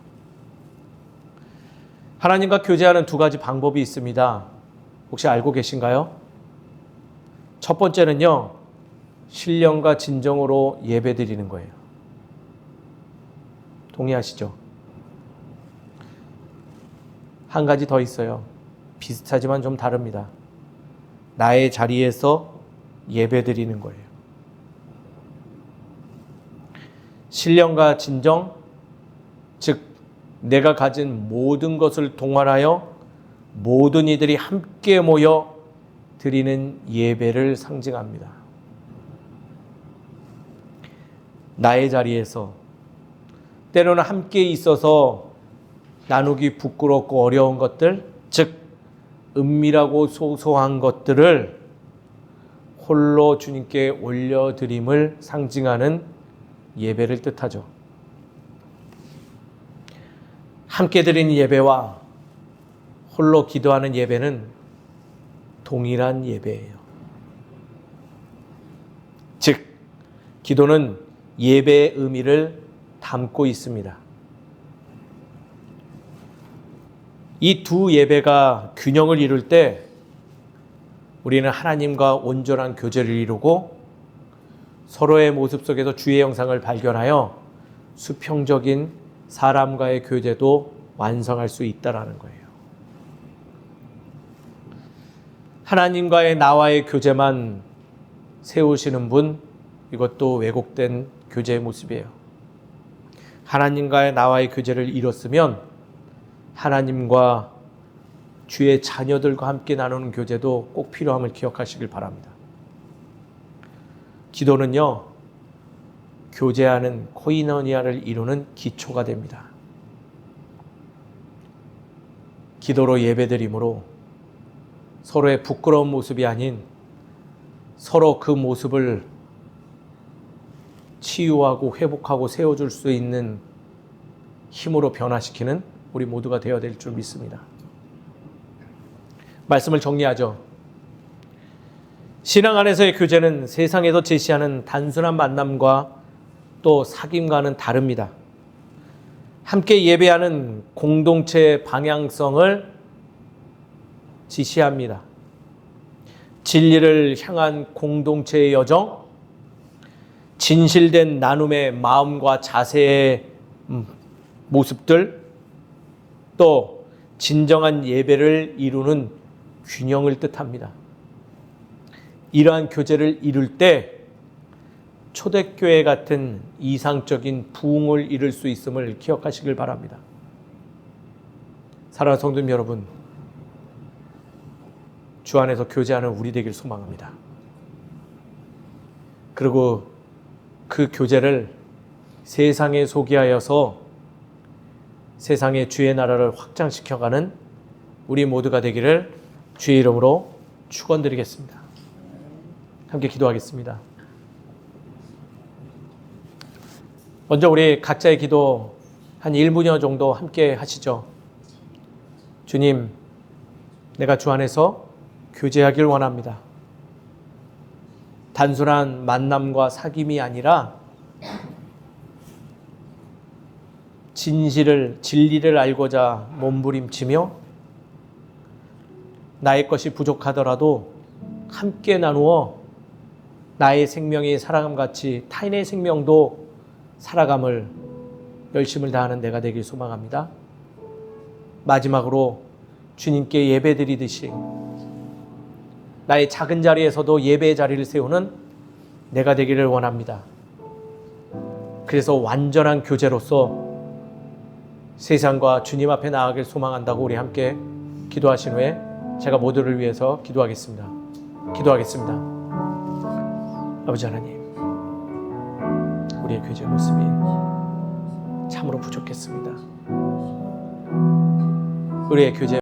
하나님과 교제하는 2가지 방법이 있습니다. 혹시 알고 계신가요? 첫 번째는요, 신령과 진정으로 예배드리는 거예요. 동의하시죠? 한 가지 더 있어요. 비슷하지만 좀 다릅니다. 나의 자리에서 예배드리는 거예요. 신령과 진정, 즉 내가 가진 모든 것을 동원하여 모든 이들이 함께 모여 드리는 예배를 상징합니다. 나의 자리에서, 때로는 함께 있어서 나누기 부끄럽고 어려운 것들, 즉 은밀하고 소소한 것들을 홀로 주님께 올려드림을 상징하는 예배를 뜻하죠. 함께 드리는 예배와 홀로 기도하는 예배는 동일한 예배예요. 즉, 기도는 예배의 의미를 담고 있습니다. 이 2 예배가 균형을 이룰 때 우리는 하나님과 온전한 교제를 이루고 서로의 모습 속에서 주의 영상을 발견하여 수평적인 사람과의 교제도 완성할 수 있다는 거예요. 하나님과의 나와의 교제만 세우시는 분, 이것도 왜곡된 교제의 모습이에요. 하나님과의 나와의 교제를 이뤘으면 하나님과 주의 자녀들과 함께 나누는 교제도 꼭 필요함을 기억하시길 바랍니다. 기도는요, 교제하는 코이노니아를 이루는 기초가 됩니다. 기도로 예배드림으로 서로의 부끄러운 모습이 아닌 서로 그 모습을 치유하고 회복하고 세워줄 수 있는 힘으로 변화시키는 우리 모두가 되어야 될 줄 믿습니다. 말씀을 정리하죠. 신앙 안에서의 교제는 세상에서 제시하는 단순한 만남과 또 사귐과는 다릅니다. 함께 예배하는 공동체의 방향성을 지시합니다. 진리를 향한 공동체의 여정, 진실된 나눔의 마음과 자세의 모습들, 또 진정한 예배를 이루는 균형을 뜻합니다. 이러한 교제를 이룰 때 초대교회 같은 이상적인 부흥을 이룰 수 있음을 기억하시길 바랍니다. 사랑하는 성도님 여러분, 주 안에서 교제하는 우리 되길 소망합니다. 그리고 그 교제를 세상에 소개하여서 세상의 주의 나라를 확장시켜가는 우리 모두가 되기를 주의 이름으로 축원드리겠습니다. 함께 기도하겠습니다. 먼저 우리 각자의 기도 한 1분여 정도 함께 하시죠. 주님, 내가 주 안에서 교제하길 원합니다. 단순한 만남과 사귐이 아니라 진리를 알고자 몸부림치며 나의 것이 부족하더라도 함께 나누어 나의 생명이 살아감같이 타인의 생명도 살아감을 열심을 다하는 내가 되길 소망합니다. 마지막으로 주님께 예배드리듯이 나의 작은 자리에서도 예배의 자리를 세우는 내가 되기를 원합니다. 그래서 완전한 교제로서 세상과 주님 앞에 나아가길 소망한다고 우리 함께 기도하신 후에 제가 모두를 위해서 기도하겠습니다. 아버지 하나님, 우리의 교제 모습이 참으로 부족했습니다. 우리의 교제